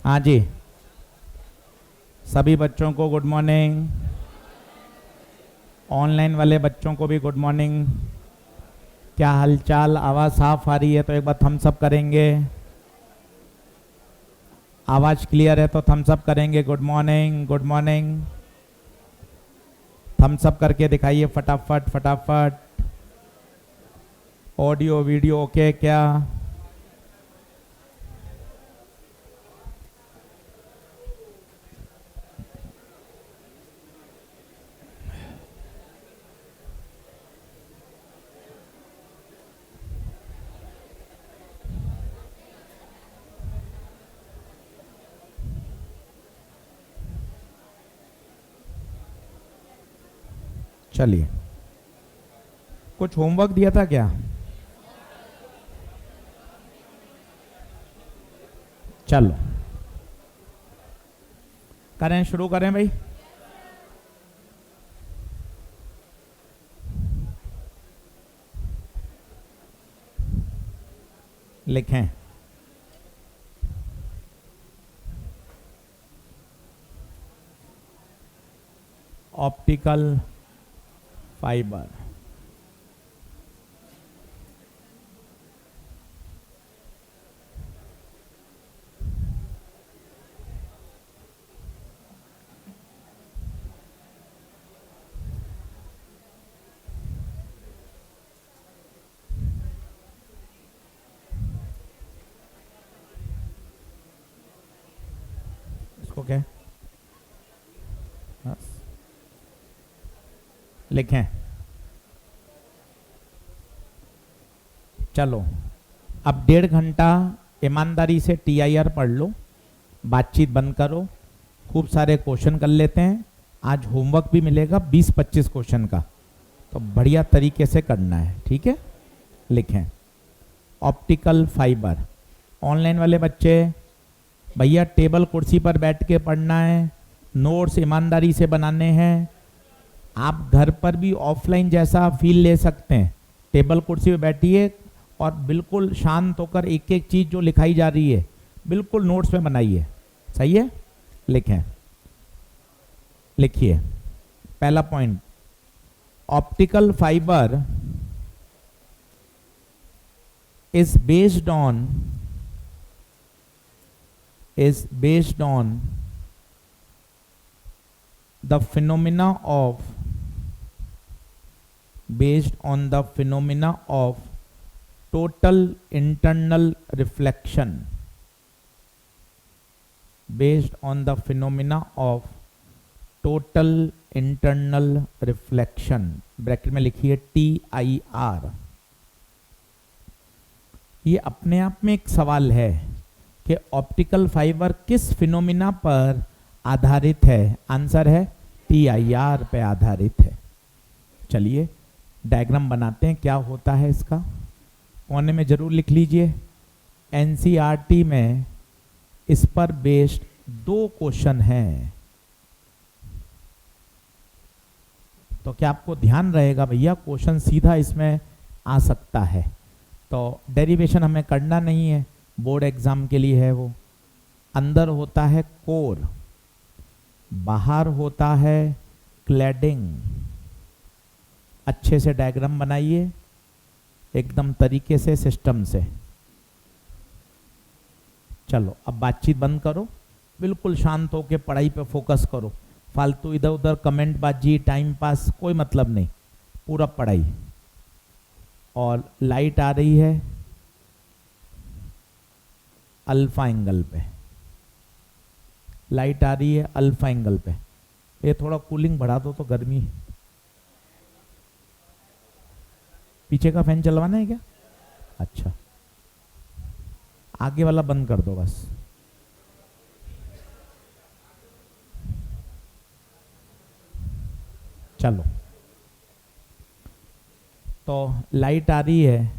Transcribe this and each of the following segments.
हाँ जी, सभी बच्चों को गुड मॉर्निंग। ऑनलाइन वाले बच्चों को भी गुड मॉर्निंग। क्या हालचाल? आवाज़ साफ आ रही है तो एक बार थम्स अप करेंगे। आवाज़ क्लियर है तो थम्स अप करेंगे। Good morning, good morning. Thumbs up करके दिखाइए फटाफट फटाफट। ऑडियो वीडियो ओके क्या? चलिए, कुछ होमवर्क दिया था क्या? चलो करें, शुरू करें भाई। लिखें। Optical fibre. इसको क्या लिखें? चलो अब 1.5 घंटा ईमानदारी से TIR पढ़ लो, बातचीत बंद करो, खूब सारे क्वेश्चन कर लेते हैं। आज होमवर्क भी मिलेगा 20-25 क्वेश्चन का, तो बढ़िया तरीके से करना है, ठीक है? लिखें ऑप्टिकल फाइबर। ऑनलाइन वाले बच्चे भैया टेबल कुर्सी पर बैठ के पढ़ना है, नोट्स ईमानदारी से बनाने हैं। आप घर पर भी ऑफलाइन जैसा फील ले सकते हैं। टेबल कुर्सी पे बैठिए और बिल्कुल शांत होकर एक एक चीज़ जो लिखाई जा रही है बिल्कुल नोट्स में बनाइए। सही है? लिखें। लिखिए पहला point, optical fibre is based on the phenomena of total internal reflection. Based on the phenomena of total internal reflection, bracket में लिखिए TIR। ये अपने आप में एक सवाल है कि ऑप्टिकल फाइबर किस फिनोमिना पर आधारित है। आंसर है TIR पे आधारित है। चलिए डायग्राम बनाते हैं, क्या होता है इसका। कोने में जरूर लिख लीजिए, NCERT में इस पर बेस्ड 2 क्वेश्चन हैं। तो क्या आपको ध्यान रहेगा भैया, क्वेश्चन सीधा इसमें आ सकता है। तो डेरिवेशन हमें करना नहीं है, बोर्ड एग्जाम के लिए है वो। अंदर होता है कोर, बाहर होता है क्लैडिंग। अच्छे से डायग्राम बनाइए एकदम तरीके से, सिस्टम से। चलो अब बातचीत बंद करो, बिल्कुल शांत होके पढ़ाई पे फोकस करो। फालतू इधर उधर कमेंट बाजी, टाइम पास कोई मतलब नहीं, पूरा पढ़ाई। और लाइट आ रही है अल्फा एंगल पे, लाइट आ रही है अल्फा एंगल पे। ये थोड़ा कूलिंग बढ़ा दो तो गर्मी। पीछे का फैन चलवाना है क्या? अच्छा, आगे वाला बंद कर दो बस। चलो तो लाइट आ रही है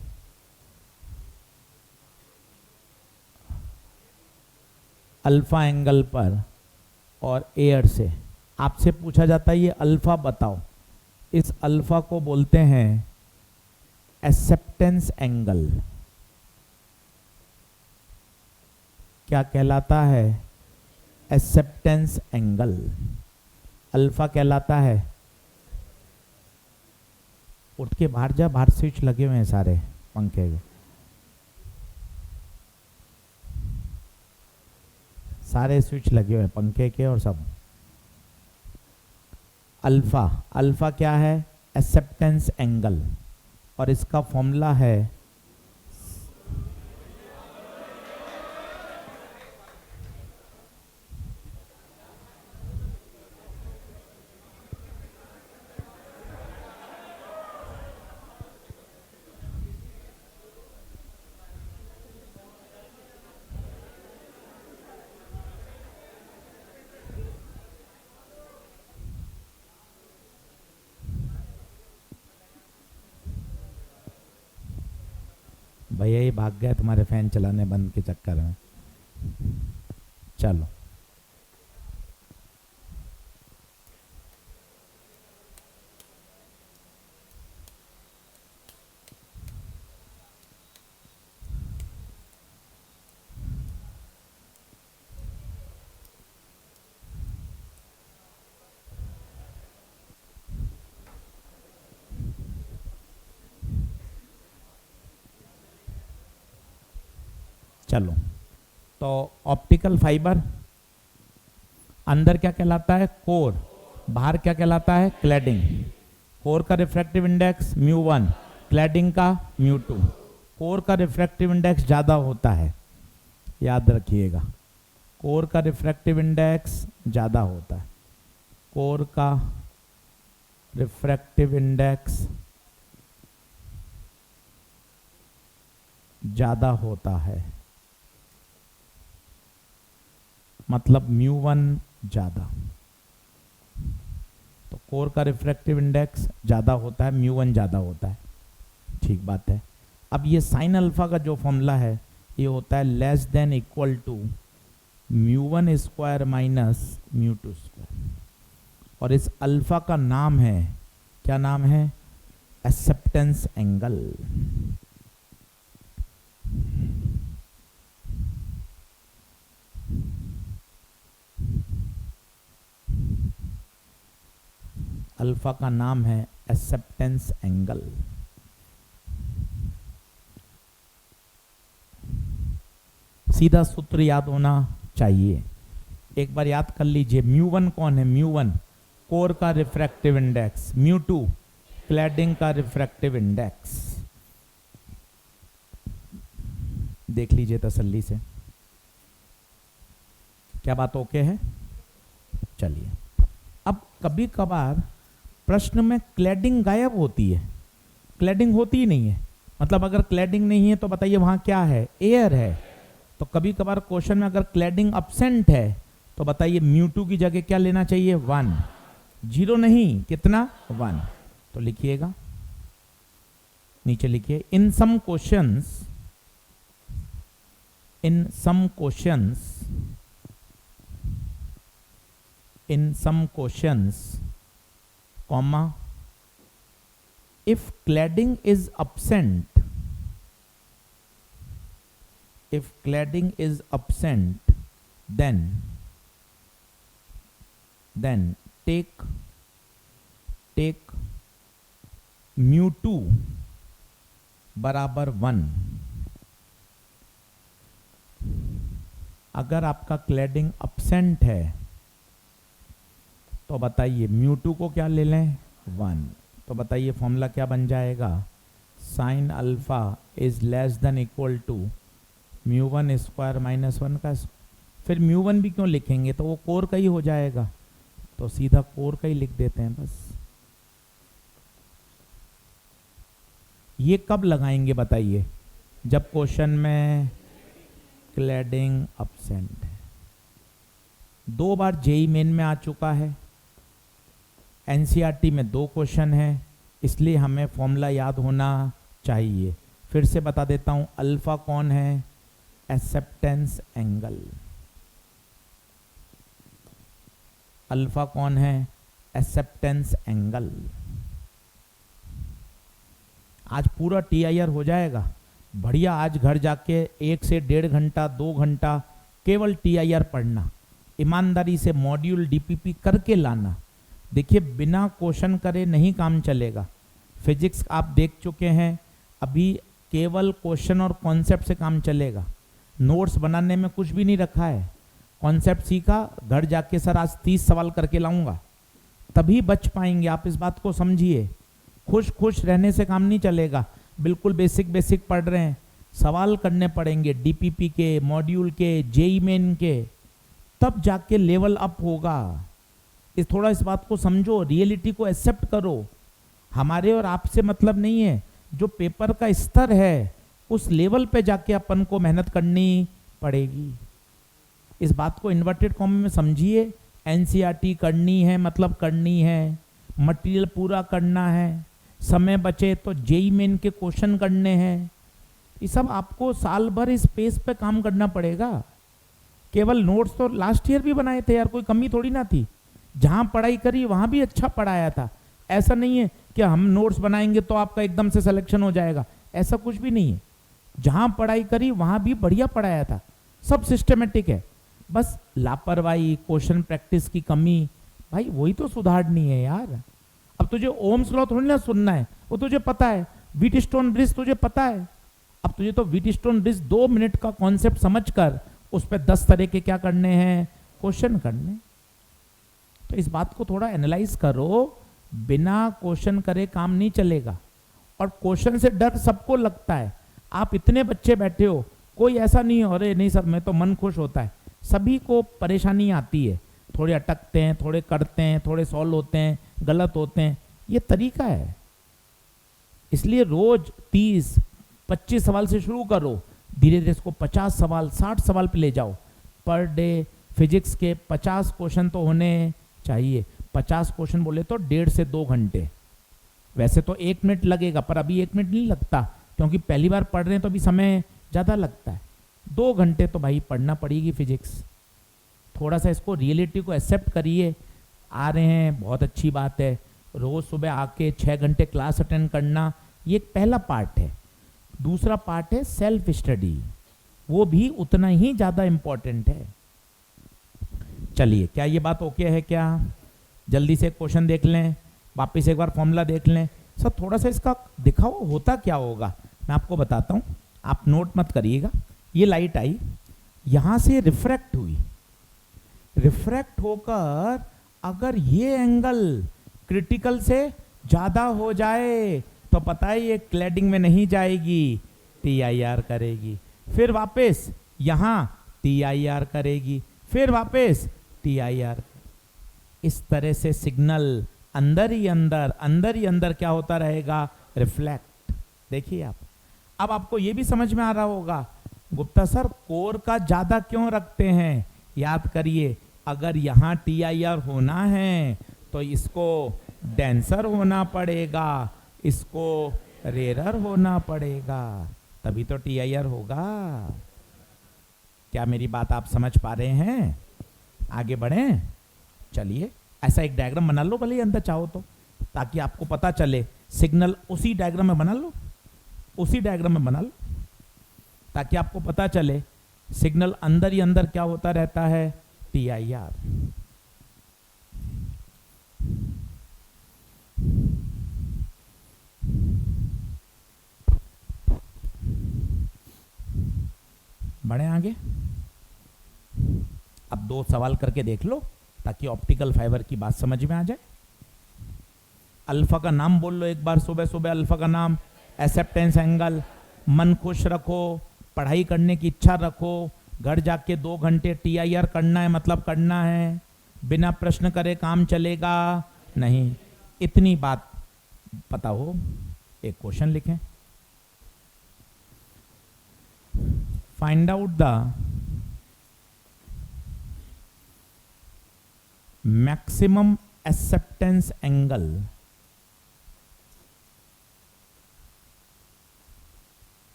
अल्फा एंगल पर और एयर से। आपसे पूछा जाता है ये अल्फा बताओ। इस अल्फा को बोलते हैं एक्सेप्टेंस एंगल। क्या कहलाता है? एक्सेप्टेंस एंगल, अल्फा कहलाता है। उठ के बाहर जा, बाहर स्विच लगे हुए हैं सारे पंखे के, सारे स्विच लगे हुए हैं पंखे के और सब। अल्फा, अल्फा क्या है? एक्सेप्टेंस एंगल, और इसका फॉर्मूला है भैया ये भाग गया तुम्हारे फैन चलाने बंद के चक्कर में। चलो चलो, तो ऑप्टिकल फाइबर अंदर क्या कहलाता है? कोर। बाहर क्या कहलाता है? क्लैडिंग। कोर का रिफ्रैक्टिव इंडेक्स μ1, क्लैडिंग का μ2। कोर का रिफ्रैक्टिव इंडेक्स ज़्यादा होता है, याद रखिएगा, कोर का रिफ्रैक्टिव इंडेक्स ज़्यादा होता है। कोर का रिफ्रैक्टिव इंडेक्स ज़्यादा होता है, मतलब μ1 ज़्यादा। तो कोर का रिफ्रैक्टिव इंडेक्स ज़्यादा होता है, μ1 ज़्यादा होता है, ठीक बात है। अब ये साइन अल्फा का जो फॉर्मूला है ये होता है less than equal to μ1 square minus μ2 square, और इस अल्फा का नाम है, क्या नाम है? Acceptance angle. अल्फा का नाम है एक्सेप्टेंस एंगल। सीधा सूत्र याद होना चाहिए, एक बार याद कर लीजिए। μ1 कौन है? μ1 कोर का रिफ्रैक्टिव इंडेक्स, μ2 क्लैडिंग का रिफ्रैक्टिव इंडेक्स। देख लीजिए तसल्ली से, क्या बात ओके है? चलिए, अब कभी कभार प्रश्न में क्लैडिंग गायब होती है, क्लैडिंग होती ही नहीं है, मतलब अगर क्लैडिंग नहीं है तो बताइए वहां क्या है? एयर है। तो कभी कभार क्वेश्चन में अगर क्लैडिंग अब्सेंट है तो बताइए μ2 की जगह क्या लेना चाहिए? 1, 0 नहीं, कितना? 1। तो लिखिएगा, नीचे लिखिए, in some questions, in some questions, comma, if cladding is absent, then take μ2 बराबर 1। अगर आपका क्लैडिंग अब्सेंट है तो बताइए μ2 को क्या ले लें? 1। तो बताइए फॉर्मूला क्या बन जाएगा? Sine alpha is less than equal to μ1 square minus 1 का। फिर μ1 भी क्यों लिखेंगे? तो वो कोर का ही हो जाएगा, तो सीधा कोर का ही लिख देते हैं बस। ये कब लगाएंगे बताइए? जब क्वेश्चन में क्लैडिंग अब्सेंट है। 2 बार जेई मेन में आ चुका है, एनसीईआरटी में 2 क्वेश्चन है, इसलिए हमें फॉर्मूला याद होना चाहिए। फिर से बता देता हूं, अल्फा कौन है? Acceptance angle. अल्फा कौन है? Acceptance angle. आज पूरा टीआईआर हो जाएगा बढ़िया। आज घर जाके 1 से 1.5 घंटा 2 घंटा केवल टीआईआर पढ़ना, ईमानदारी से मॉड्यूल डीपीपी करके लाना। देखिए बिना क्वेश्चन करे नहीं काम चलेगा। फिजिक्स आप देख चुके हैं, अभी केवल क्वेश्चन और कॉन्सेप्ट से काम चलेगा। नोट्स बनाने में कुछ भी नहीं रखा है, कॉन्सेप्ट सीखा, घर जाके सर आज 30 सवाल करके लाऊंगा, तभी बच पाएंगे। आप इस बात को समझिए, खुश खुश रहने से काम नहीं चलेगा। बिल्कुल बेसिक बेसिक पढ़ रहे हैं, सवाल करने पड़ेंगे डीपीपी के, मॉड्यूल के, जेई मेन के, तब जाके लेवल अप होगा। थोड़ा इस बात को समझो, रियलिटी को एक्सेप्ट करो। हमारे और आपसे मतलब नहीं है, जो पेपर का स्तर है उस लेवल पे जाके अपन को मेहनत करनी पड़ेगी। इस बात को इन्वर्टेड कॉमा में समझिए। एनसीईआरटी करनी है मतलब करनी है, मटेरियल पूरा करना है, समय बचे तो जेई मेन के क्वेश्चन करने हैं। ये सब आपको साल भर इस पेस पे काम करना पड़ेगा। केवल नोट्स तो लास्ट ईयर भी बनाए थे यार, कोई कमी थोड़ी ना थी। जहां पढ़ाई करी वहां भी अच्छा पढ़ाया था। ऐसा नहीं है कि हम नोट्स बनाएंगे तो आपका एकदम से सिलेक्शन हो जाएगा, ऐसा कुछ भी नहीं है। जहां पढ़ाई करी वहां भी बढ़िया पढ़ाया था, सब सिस्टमेटिक है। बस लापरवाही, क्वेश्चन प्रैक्टिस की कमी, भाई वही तो सुधारनी है यार। अब तुझे ओम्स लॉ थोड़ी ना सुनना है, वो तुझे पता है। व्हीटस्टोन ब्रिज तुझे पता है। अब तुझे तो व्हीटस्टोन ब्रिज 2 मिनट का कॉन्सेप्ट समझकर उस पर 10 तरह के क्या करने हैं, क्वेश्चन करने। तो इस बात को थोड़ा एनालाइज करो। बिना क्वेश्चन करे काम नहीं चलेगा। और क्वेश्चन से डर सबको लगता है। आप इतने बच्चे बैठे हो, कोई ऐसा नहीं है अरे नहीं सर मैं तो मन खुश होता है। सभी को परेशानी आती है, थोड़े अटकते हैं, थोड़े करते हैं, थोड़े सॉल्व होते हैं, गलत होते हैं, ये तरीका है। इसलिए रोज 30-25 सवाल से शुरू करो, धीरे धीरे इसको 50 सवाल 60 सवाल पे ले जाओ। पर डे फिजिक्स के 50 क्वेश्चन तो होने चाहिए। 50 क्वेश्चन बोले तो 1.5 से 2 घंटे। वैसे तो 1 मिनट लगेगा, पर अभी 1 मिनट नहीं लगता, क्योंकि पहली बार पढ़ रहे हैं तो अभी समय ज़्यादा लगता है। 2 घंटे तो भाई पढ़ना पड़ेगी फिजिक्स। थोड़ा सा इसको रियलिटी को एक्सेप्ट करिए। आ रहे हैं बहुत अच्छी बात है, रोज सुबह आके 6 घंटे क्लास अटेंड करना, ये एक पहला पार्ट है। दूसरा पार्ट है सेल्फ स्टडी, वो भी उतना ही ज़्यादा इम्पोर्टेंट है। चलिए, क्या ये बात ओके है क्या? जल्दी से क्वेश्चन देख लें, वापस एक बार फॉर्मूला देख लें। सर थोड़ा सा इसका दिखाओ होता क्या होगा, मैं आपको बताता हूँ, आप नोट मत करिएगा। ये लाइट आई, यहाँ से रिफ्रैक्ट हुई, रिफ्रैक्ट होकर अगर ये एंगल क्रिटिकल से ज़्यादा हो जाए तो पता है ये क्लैडिंग में नहीं जाएगी, TIR करेगी। फिर वापस यहाँ TIR करेगी, फिर वापस TIR। इस तरह से सिग्नल अंदर ही अंदर क्या होता रहेगा, रिफ्लेक्ट। देखिए आप, अब आपको ये भी समझ में आ रहा होगा गुप्ता सर कोर का ज्यादा क्यों रखते हैं। याद करिए, अगर यहाँ TIR होना है तो इसको डेंसर होना पड़ेगा, इसको रेरर होना पड़ेगा, तभी तो TIR होगा। क्या मेरी बात आप समझ पा रहे हैं? आगे बढ़ें। चलिए, ऐसा एक डायग्राम बना लो, भले अंदर चाहो तो, ताकि आपको पता चले। सिग्नल उसी डायग्राम में बना लो, उसी डायग्राम में बना लो, ताकि आपको पता चले सिग्नल अंदर ही अंदर क्या होता रहता है, TIR। बढ़े आगे। अब 2 सवाल करके देख लो, ताकि ऑप्टिकल फाइबर की बात समझ में आ जाए। अल्फा का नाम बोल लो एक बार सुबह सुबह, अल्फा का नाम, एक्सेप्टेंस एंगल। मन खुश रखो, पढ़ाई करने की इच्छा रखो, घर जाके 2 घंटे TIR करना है, मतलब करना है। बिना प्रश्न करे काम चलेगा नहीं, इतनी बात पता हो। एक क्वेश्चन लिखें, find out the maximum acceptance angle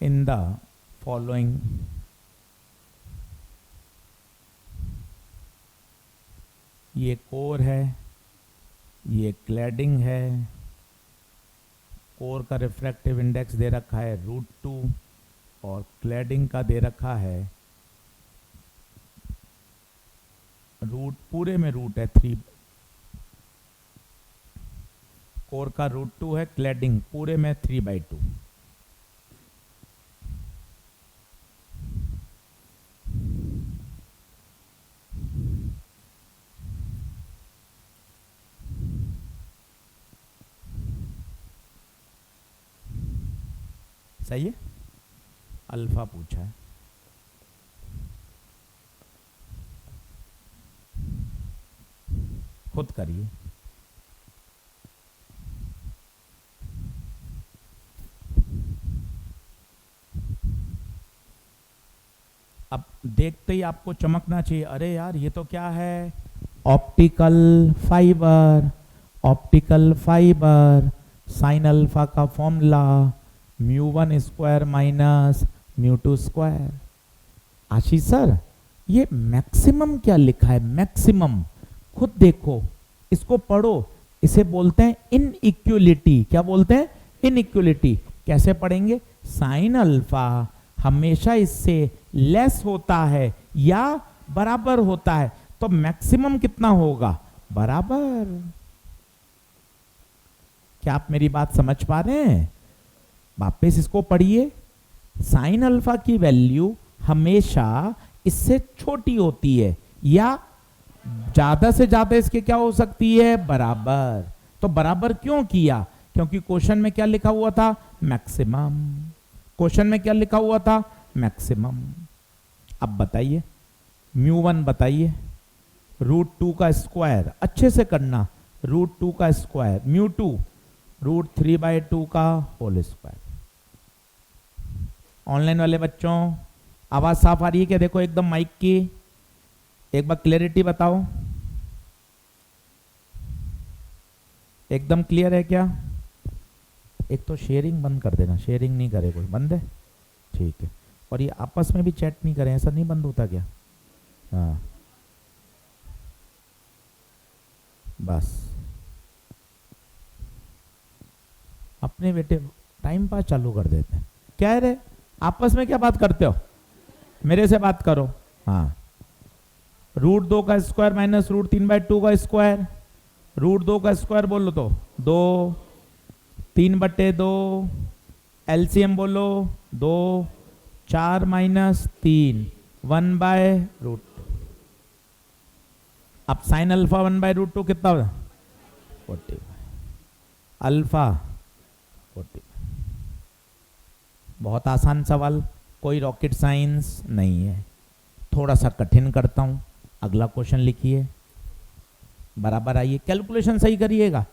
in the following ये कोर है, ये क्लैडिंग है, कोर का रिफ्रैक्टिव इंडेक्स दे रखा है √2 और क्लैडिंग का दे रखा है रूट पूरे में रूट है 3, कोर का √2 है, क्लैडिंग पूरे में 3/2। सही है, अल्फा पूछा है। खुद करिए। अब देखते ही आपको चमकना चाहिए, अरे यार ये तो क्या है, optical fibre. Optical fibre sign alpha का फॉर्मूला μ1² माइनस μ2²। आशीष सर ये मैक्सिमम क्या लिखा है, मैक्सिमम खुद देखो, इसको पढ़ो, इसे बोलते हैं इनइक्वलिटी। क्या बोलते हैं, इनइक्वलिटी। कैसे पढ़ेंगे, साइन अल्फा हमेशा इससे लेस होता है या बराबर होता है, तो मैक्सिमम कितना होगा, बराबर। क्या आप मेरी बात समझ पा रहे हैं, वापस इसको पढ़िए, साइन अल्फा की वैल्यू हमेशा इससे छोटी होती है या ज्यादा से ज्यादा इसके क्या हो सकती है, बराबर। तो बराबर क्यों किया, क्योंकि क्वेश्चन में क्या लिखा हुआ था, मैक्सिमम। क्वेश्चन में क्या लिखा हुआ था, मैक्सिमम। अब बताइए μ1 बताइए, √2 का स्क्वायर, अच्छे से करना, √2 का स्क्वायर, μ2 √3/2 का होल स्क्वायर। ऑनलाइन वाले बच्चों आवाज साफ आ रही है क्या, देखो एकदम माइक की, एक बार क्लियरिटी बताओ, एकदम क्लियर है क्या। एक तो शेयरिंग बंद कर देना, शेयरिंग नहीं करे कोई, बंद है, ठीक है। और ये आपस में भी चैट नहीं करें, ऐसा नहीं बंद होता क्या, हाँ बस। अपने बेटे टाइम पास चालू कर देते हैं, क्या रे आपस में क्या बात करते हो, मेरे से बात करो। हाँ, √2 का स्क्वायर माइनस √3/2 का स्क्वायर, √2 का स्क्वायर बोलो तो 2, 3/2, एलसीएम बोलो 2, 4 माइनस 3, 1/√2। अब साइन अल्फा 1/√2 कितना होगा, 40, अल्फा 40। बहुत आसान सवाल, कोई रॉकेट साइंस नहीं है। थोड़ा सा कठिन करता हूं, अगला क्वेश्चन लिखिए, बराबर आइए, कैलकुलेशन सही करिएगा।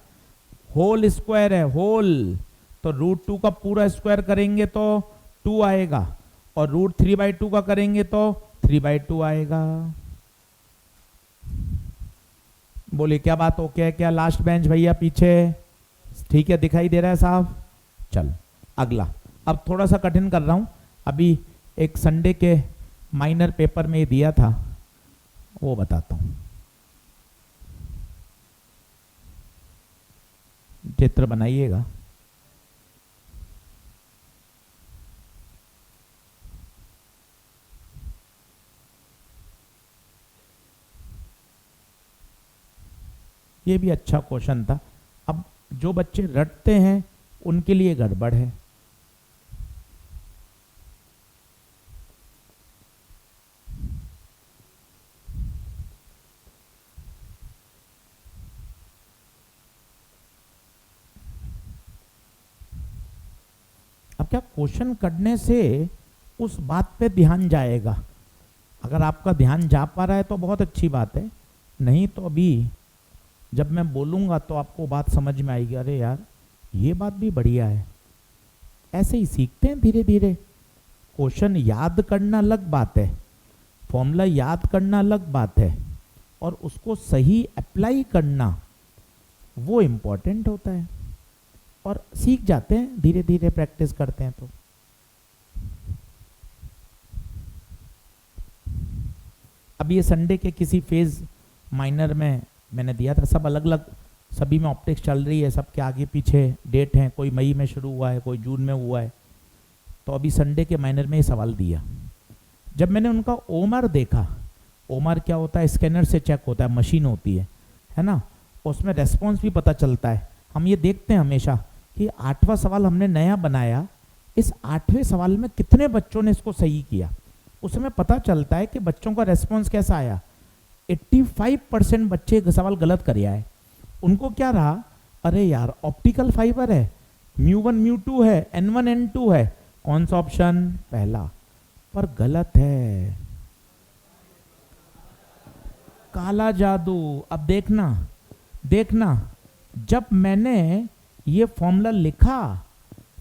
होल स्क्वायर है, होल तो √2 का पूरा स्क्वायर करेंगे तो 2 आएगा, और √3/2 का करेंगे तो 3/2 आएगा। बोले क्या बात हो, क्या क्या, लास्ट बेंच भैया पीछे, ठीक है दिखाई दे रहा है साहब। चल अगला, अब थोड़ा सा कठिन कर रहा हूं, अभी एक संडे के माइनर पेपर में दिया था, वो बताता हूं। चित्र बनाइएगा, ये भी अच्छा क्वेश्चन था। अब जो बच्चे रटते हैं उनके लिए गड़बड़ है। अब क्या क्वेश्चन करने से उस बात पे ध्यान जाएगा, अगर आपका ध्यान जा पा रहा है तो बहुत अच्छी बात है, नहीं तो अभी जब मैं बोलूँगा तो आपको बात समझ में आएगी, अरे यार ये बात भी बढ़िया है। ऐसे ही सीखते हैं धीरे धीरे। क्वेश्चन याद करना अलग बात है, फॉर्मूला याद करना अलग बात है, और उसको सही अप्लाई करना वो इम्पोर्टेंट होता है। और सीख जाते हैं धीरे धीरे, प्रैक्टिस करते हैं तो। अब ये संडे के किसी फेज माइनर में मैंने दिया था, सब अलग अलग, सभी में ऑप्टिक्स चल रही है, सबके आगे पीछे डेट हैं, कोई मई में शुरू हुआ है, कोई जून में हुआ है। तो अभी संडे के माइनर में ये सवाल दिया, जब मैंने उनका ओमर देखा, ओमआर क्या होता है, स्कैनर से चेक होता है, मशीन होती है ना, उसमें रेस्पॉन्स भी पता चलता है। हम ये देखते हैं हमेशा कि 8वां सवाल हमने नया बनाया, इस 8वें सवाल में कितने बच्चों ने इसको सही किया, उसमें पता चलता है कि बच्चों का रेस्पॉन्स कैसा आया। 85% बच्चे सवाल गलत कर आए। उनको क्या रहा, अरे यार ऑप्टिकल फाइबर है, म्यू1 म्यू2 है, n1 n2 है, कौन सा ऑप्शन, पहला, पर गलत है, काला जादू। अब देखना देखना, जब मैंने ये फॉर्मूला लिखा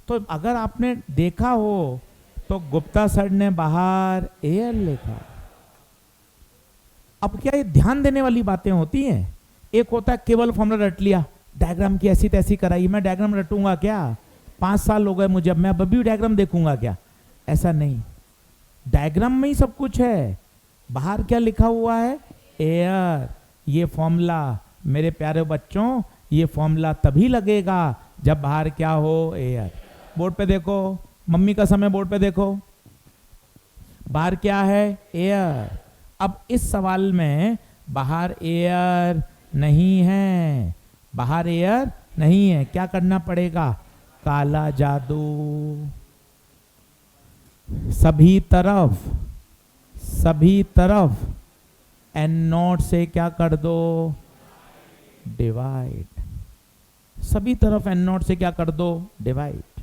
तो अगर आपने देखा हो तो गुप्ता सर ने बाहर एयर लिखा। अब क्या ये ध्यान देने वाली बातें होती हैं। एक होता है केवल फॉर्मूला रट लिया, डायग्राम की ऐसी तैसी कराई, मैं डायग्राम रटूंगा क्या, 5 साल हो गए मुझे, मैं अब भी डायग्राम देखूंगा क्या, ऐसा नहीं, डायग्राम में ही सब कुछ है। बाहर क्या लिखा हुआ है, एयर। ये फॉर्मूला मेरे प्यारे बच्चों, ये फॉर्मूला तभी लगेगा जब बाहर क्या हो, एयर। बोर्ड पे देखो, मम्मी का समय, बोर्ड पे देखो, बाहर क्या है, एयर। अब इस सवाल में बाहर एयर नहीं है, बाहर एयर नहीं है, क्या करना पड़ेगा, काला जादू। सभी तरफ n0 से क्या कर दो, डिवाइड। सभी तरफ n0 से क्या कर दो, डिवाइड।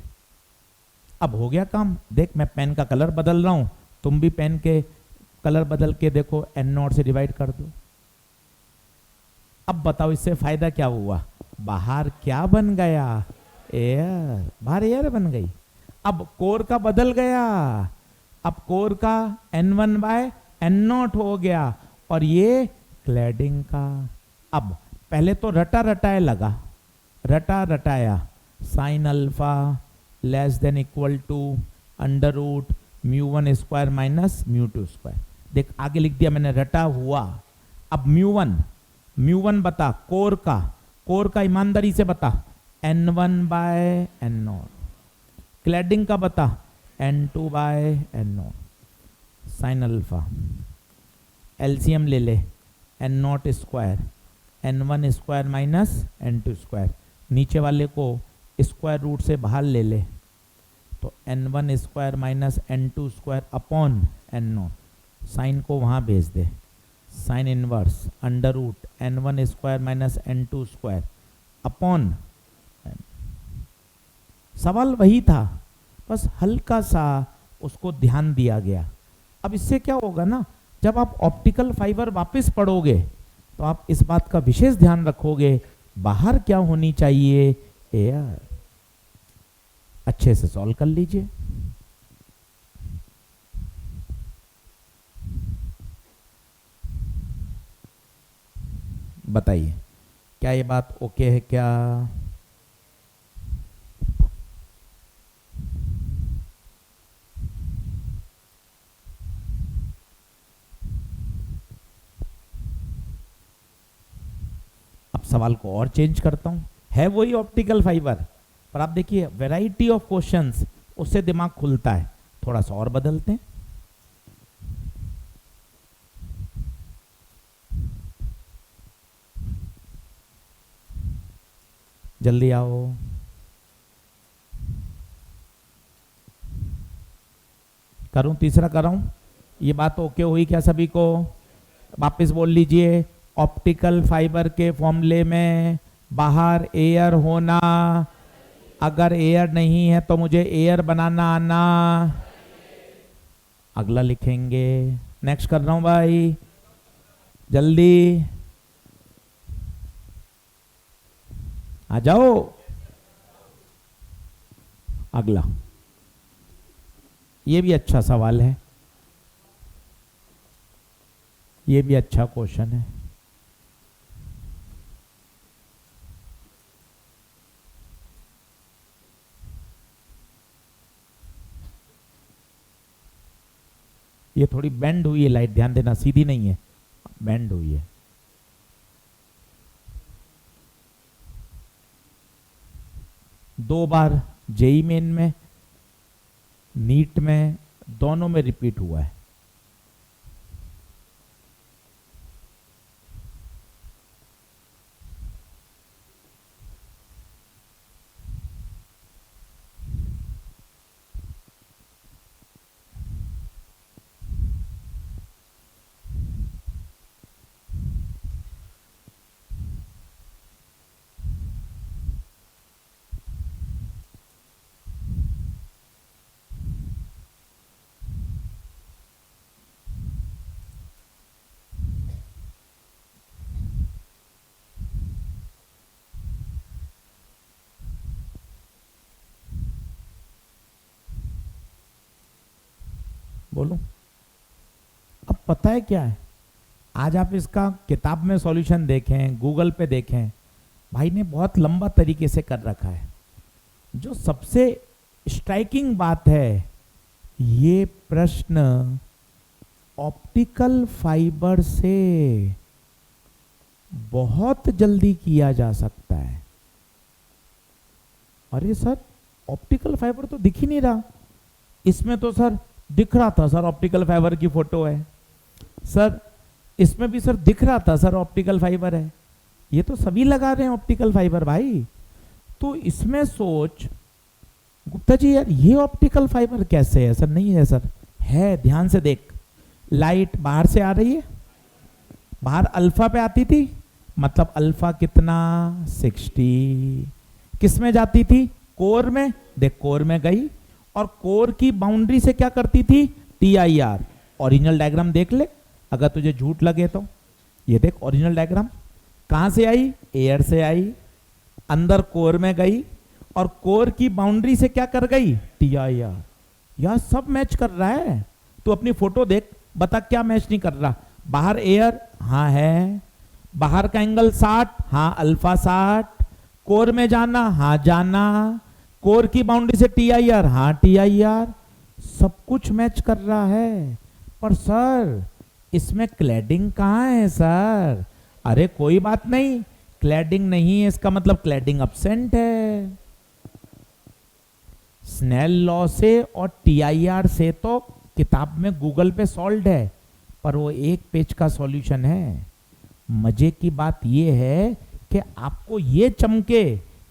अब हो गया काम। देख मैं पेन का कलर बदल रहा हूं, तुम भी पेन के कलर बदल के देखो, n0 से डिवाइड कर दो। अब बताओ इससे फायदा क्या हुआ, बाहर क्या बन गया, एयर, बाहर एयर बन गई। अब कोर का बदल गया, अब कोर का n1 बाय n0 हो गया, और ये क्लैडिंग का। अब पहले तो रटा रटाया लगा, रटा रटाया, sine alpha less than equal to under root mu one square minus mu two square. देख आगे लिख दिया मैंने, रटा हुआ। अब म्यू1 बता, कोर का ईमानदारी से बता, n1 बाय n0, क्लैडिंग का बता, n2 bye n0, sine alpha, LCM ले ले, n0 square, n1 square minus n2 square, नीचे वाले को स्क्वायर रूट से बाहर ले ले, तो n1 square minus n2 square upon n0, sine को वहाँ भेज दे, sine inverse under root n1 square minus n2 square upon. सवाल वही था, बस हल्का सा उसको ध्यान दिया गया। अब इससे क्या होगा ना, जब आप ऑप्टिकल फाइबर वापस पढ़ोगे तो आप इस बात का विशेष ध्यान रखोगे, बाहर क्या होनी चाहिए, एयर। अच्छे से सॉल्व कर लीजिए। बताइए क्या ये बात ओके है क्या? अब सवाल को और चेंज करता हूं, है वही ऑप्टिकल फाइबर, पर आप देखिए वैरायटी ऑफ क्वेश्चंस, उससे दिमाग खुलता है। थोड़ा सा और बदलते हैं। जल्दी आओ। करूं तीसरा कराऊं? ये बात ओके हुई क्या सभी को? वापस बोल लीजिए, ऑप्टिकल फाइबर के फॉर्मूले में बाहर एयर होना, अगर एयर नहीं है तो मुझे एयर बनाना आना। अगला लिखेंगे, नेक्स्ट कर रहा हूं भाई, जल्दी आ जाओ। अगला, ये भी अच्छा सवाल है, ये भी अच्छा क्वेश्चन है। ये थोड़ी बेंड हुई है लाइट, ध्यान देना, सीधी नहीं है, बेंड हुई है। दो बार जेई मेन में, नीट में, दोनों में रिपीट हुआ है। बोलो। अब पता है क्या है, आज आप इसका किताब में सॉल्यूशन देखें, गूगल पे देखें, भाई ने बहुत लंबा तरीके से कर रखा है। जो सबसे स्ट्राइकिंग बात है, ये प्रश्न ऑप्टिकल फाइबर से बहुत जल्दी किया जा सकता है। अरे सर, ऑप्टिकल फाइबर तो दिख ही नहीं रहा। इसमें तो सर दिख रहा था सर, ऑप्टिकल फाइबर की फोटो है सर, इसमें भी सर दिख रहा था सर ऑप्टिकल फाइबर है। ये तो सभी लगा रहे हैं ऑप्टिकल फाइबर भाई। तो इसमें सोच गुप्ता जी, यार ये ऑप्टिकल फाइबर कैसे है? सर नहीं है सर, है, ध्यान से देख। लाइट बाहर से आ रही है, बाहर अल्फा पे आती थी, मतलब अल्फा कितना 60, किस में जाती थी? कोर में। देख कोर में गई, और कोर की बाउंड्री से क्या करती थी? TIR। ओरिजिनल डायग्राम देख ले अगर तुझे झूठ लगे तो। ये देख ओरिजिनल डायग्राम, कहां से आई? एयर से आई, अंदर कोर में गई, और कोर की बाउंड्री से क्या कर गई? TIR। यह सब मैच कर रहा है। तू अपनी फोटो देख, बता क्या मैच नहीं कर रहा? बाहर एयर, हाँ है, बाहर का एंगल 60, हाँ अल्फा 60, कोर में जाना, हाँ जाना, कोर की बाउंड्री से TIR, हाँ TIR, सब कुछ मैच कर रहा है। पर सर इसमें क्लैडिंग कहाँ है सर? अरे कोई बात नहीं, क्लैडिंग नहीं है इसका मतलब क्लैडिंग अब्सेंट है। स्नेल लॉ से और TIR से तो किताब में गूगल पे सॉल्व है, पर वो एक पेज का सॉल्यूशन है। मजे की बात ये है कि आपको ये चमके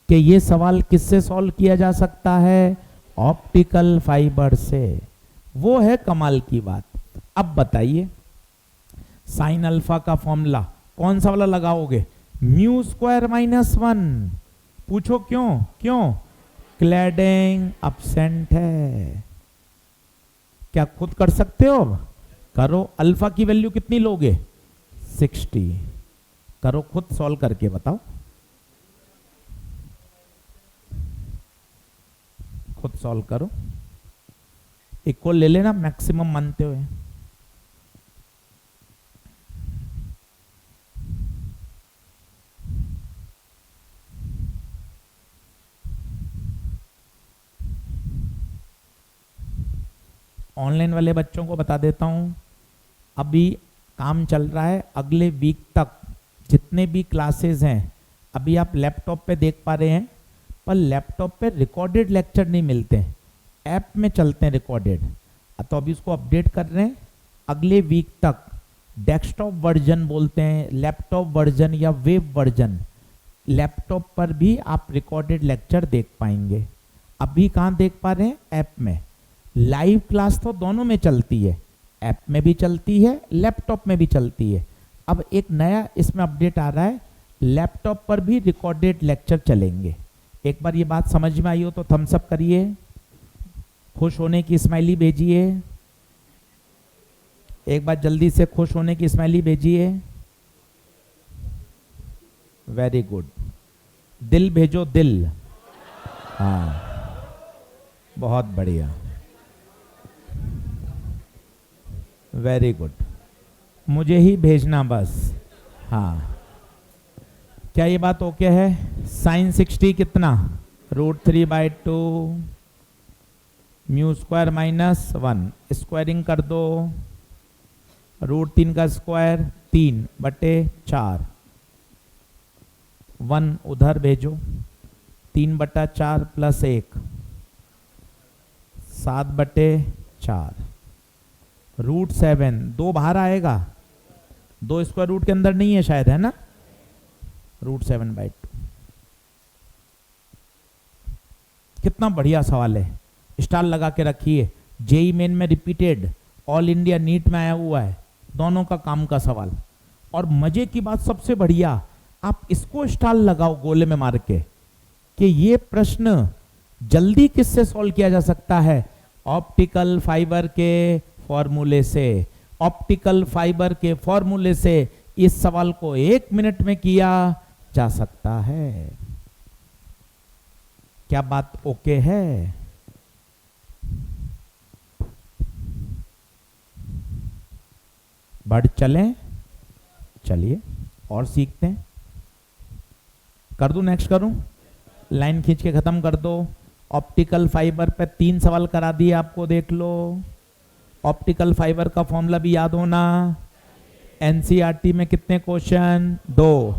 कि ये सवाल किससे सॉल्व किया जा सकता है? ऑप्टिकल फाइबर से। वो है कमाल की बात। अब बताइए, साइन अल्फा का फॉर्मूला कौन सा वाला लगाओगे? Mu square -1। पूछो क्यों? क्यों? क्लैडिंग अब्सेंट है। क्या खुद कर सकते हो? अब करो। अल्फा की वैल्यू कितनी लोगे? 60। करो खुद, सॉल्व करके बताओ, खुद सॉल्व करो। इक्वल ले लेना मैक्सिमम मानते हुए। ऑनलाइन वाले बच्चों को बता देता हूं, अभी काम चल रहा है, अगले वीक तक जितने भी क्लासेस हैं, अभी आप लैपटॉप पे देख पा रहे हैं, पर लैपटॉप पे रिकॉर्डेड लेक्चर नहीं मिलते, ऐप में चलते हैं रिकॉर्डेड। तो अभी उसको अपडेट कर रहे हैं। अगले वीक तक डेस्कटॉप वर्जन बोलते हैं, लैपटॉप वर्जन या वेब वर्जन, लैपटॉप पर भी आप रिकॉर्डेड लेक्चर देख पाएंगे। अभी कहाँ देख पा रहे हैं? ऐप में। लाइव क्लास तो दोनों में चलती है, ऐप में भी चलती है, लैपटॉप में भी चलती है। अब एक नया इसमें अपडेट आ रहा है, लैपटॉप पर भी रिकॉर्डेड लेक्चर चलेंगे। एक बार ये बात समझ में आई हो तो थम्स अप करिए, खुश होने की स्माइली भेजिए, एक बार जल्दी से खुश होने की स्माइली भेजिए। Very good. दिल भेजो, दिल। हाँ बहुत बढ़िया, वेरी गुड। मुझे ही भेजना बस। हाँ, क्या ये बात ओके है? साइन 60 कितना? √3/2 म्यू स्क्वायर -1। स्क्वायरिंग कर दो, √3 का स्क्वायर 3/4, 1 उधर भेजो, 3/4 + 1 7/4, √7, 2 बाहर आएगा, 2 स्क्वायर रूट के अंदर नहीं है शायद, है ना? √7/2। कितना बढ़िया सवाल है, स्टार लगा के रखिए। जेई मेन में रिपीटेड, ऑल इंडिया नीट में आया हुआ है, दोनों का काम का सवाल। और मजे की बात सबसे बढ़िया, आप इसको स्टार लगाओ गोले में मार के कि ये प्रश्न जल्दी किससे सॉल्व किया जा सकता है? ऑप्टिकल फाइबर के फॉर्मूले से। ऑप्टिकल फाइबर के फॉर्मूले से इस सवाल को 1 मिनट में किया जा सकता है। क्या बात ओके है? बढ़ चलें। चलिए और सीखते हैं। कर दूं, नेक्स्ट करूं? लाइन खींच के खत्म कर दो। ऑप्टिकल फाइबर पे 3 सवाल करा दिए आपको, देख लो। ऑप्टिकल फाइबर का फॉर्मूला भी याद होना। एनसीईआरटी में कितने क्वेश्चन? 2,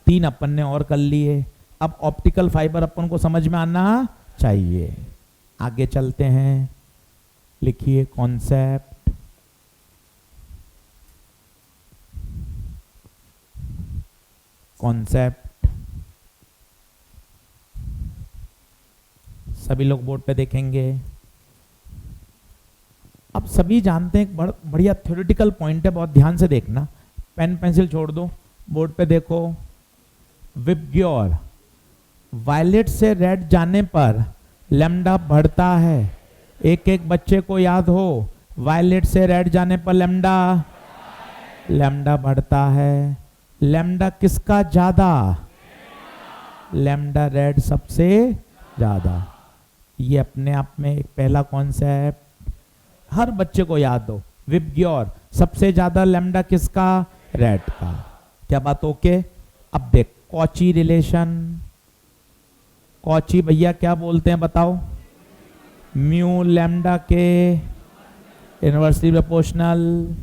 3 अपन ने और कर लिए। अब ऑप्टिकल फाइबर अपन को समझ में आना चाहिए। आगे चलते हैं, लिखिए कॉन्सेप्ट। कॉन्सेप्ट सभी लोग बोर्ड पे देखेंगे। अब सभी जानते हैं, एक बढ़िया थ्योरेटिकल पॉइंट है, बहुत ध्यान से देखना। पेन पेंसिल छोड़ दो, बोर्ड पे देखो। विबग्योर, वायलेट से रेड जाने पर लैम्डा बढ़ता है। एक एक बच्चे को याद हो, वायलेट से रेड जाने पर लैम्डा बढ़ता है। लैम्डा किसका ज्यादा? लैम्डा रेड सबसे ज्यादा। ये अपने आप में एक पहला कॉन्सेप्ट हर बच्चे को याद हो। विबग्योर, सबसे ज्यादा लैम्डा किसका? रेड का। क्या बात ओके? अब देख कॉची रिलेशन। कॉची भैया क्या बोलते हैं बताओ? म्यू लैम्डा के इनवर्सली प्रोपोर्शनल।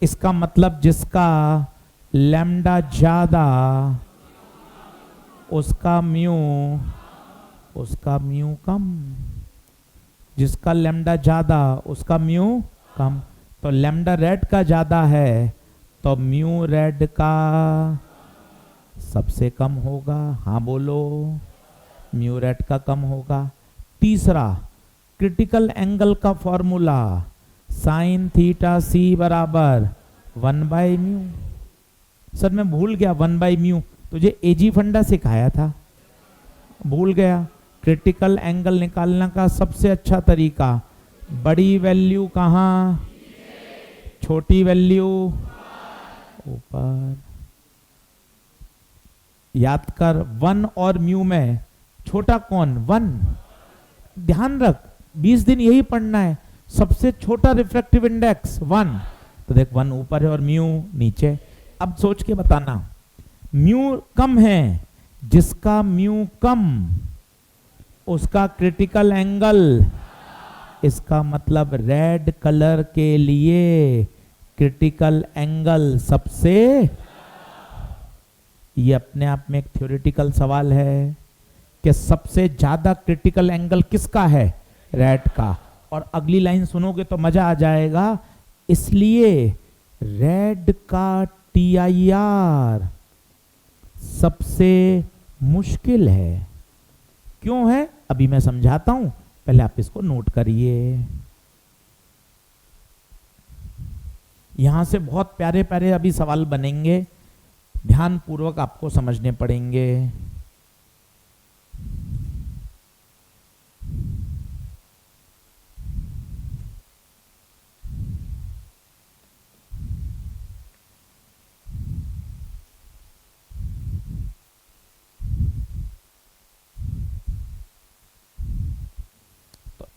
इसका मतलब जिसका लैम्डा ज्यादा उसका म्यू कम। जिसका लैम्डा ज्यादा उसका म्यू कम। तो लैम्डा रेड का ज्यादा है तो म्यू रेड का सबसे कम होगा। हाँ बोलो, म्यू रेड का कम होगा। तीसरा, क्रिटिकल एंगल का फॉर्मूला साइन थीटा सी बराबर 1/μ। सर मैं भूल गया 1/μ, तुझे एजी फंडा सिखाया था, भूल गया। क्रिटिकल एंगल निकालने का सबसे अच्छा तरीका, बड़ी वैल्यू कहाँ, छोटी वैल्यू ऊपर। याद कर 1 और म्यू में छोटा कौन? 1। ध्यान रख 20 दिन यही पढ़ना है। सबसे छोटा रिफ्रैक्टिव इंडेक्स 1, तो देख 1 ऊपर है और म्यू नीचे। अब सोच के बताना, म्यू कम है, जिसका म्यू कम उसका क्रिटिकल एंगल। इसका मतलब रेड कलर के लिए क्रिटिकल एंगल सबसे। ये अपने आप में एक थ्योरेटिकल सवाल है कि सबसे ज्यादा क्रिटिकल एंगल किसका है? रेड का। और अगली लाइन सुनोगे तो मजा आ जाएगा। इसलिए रेड का TIR सबसे मुश्किल है। क्यों है अभी मैं समझाता हूं, पहले आप इसको नोट करिए। यहां से बहुत प्यारे प्यारे अभी सवाल बनेंगे, ध्यान पूर्वक आपको समझने पड़ेंगे।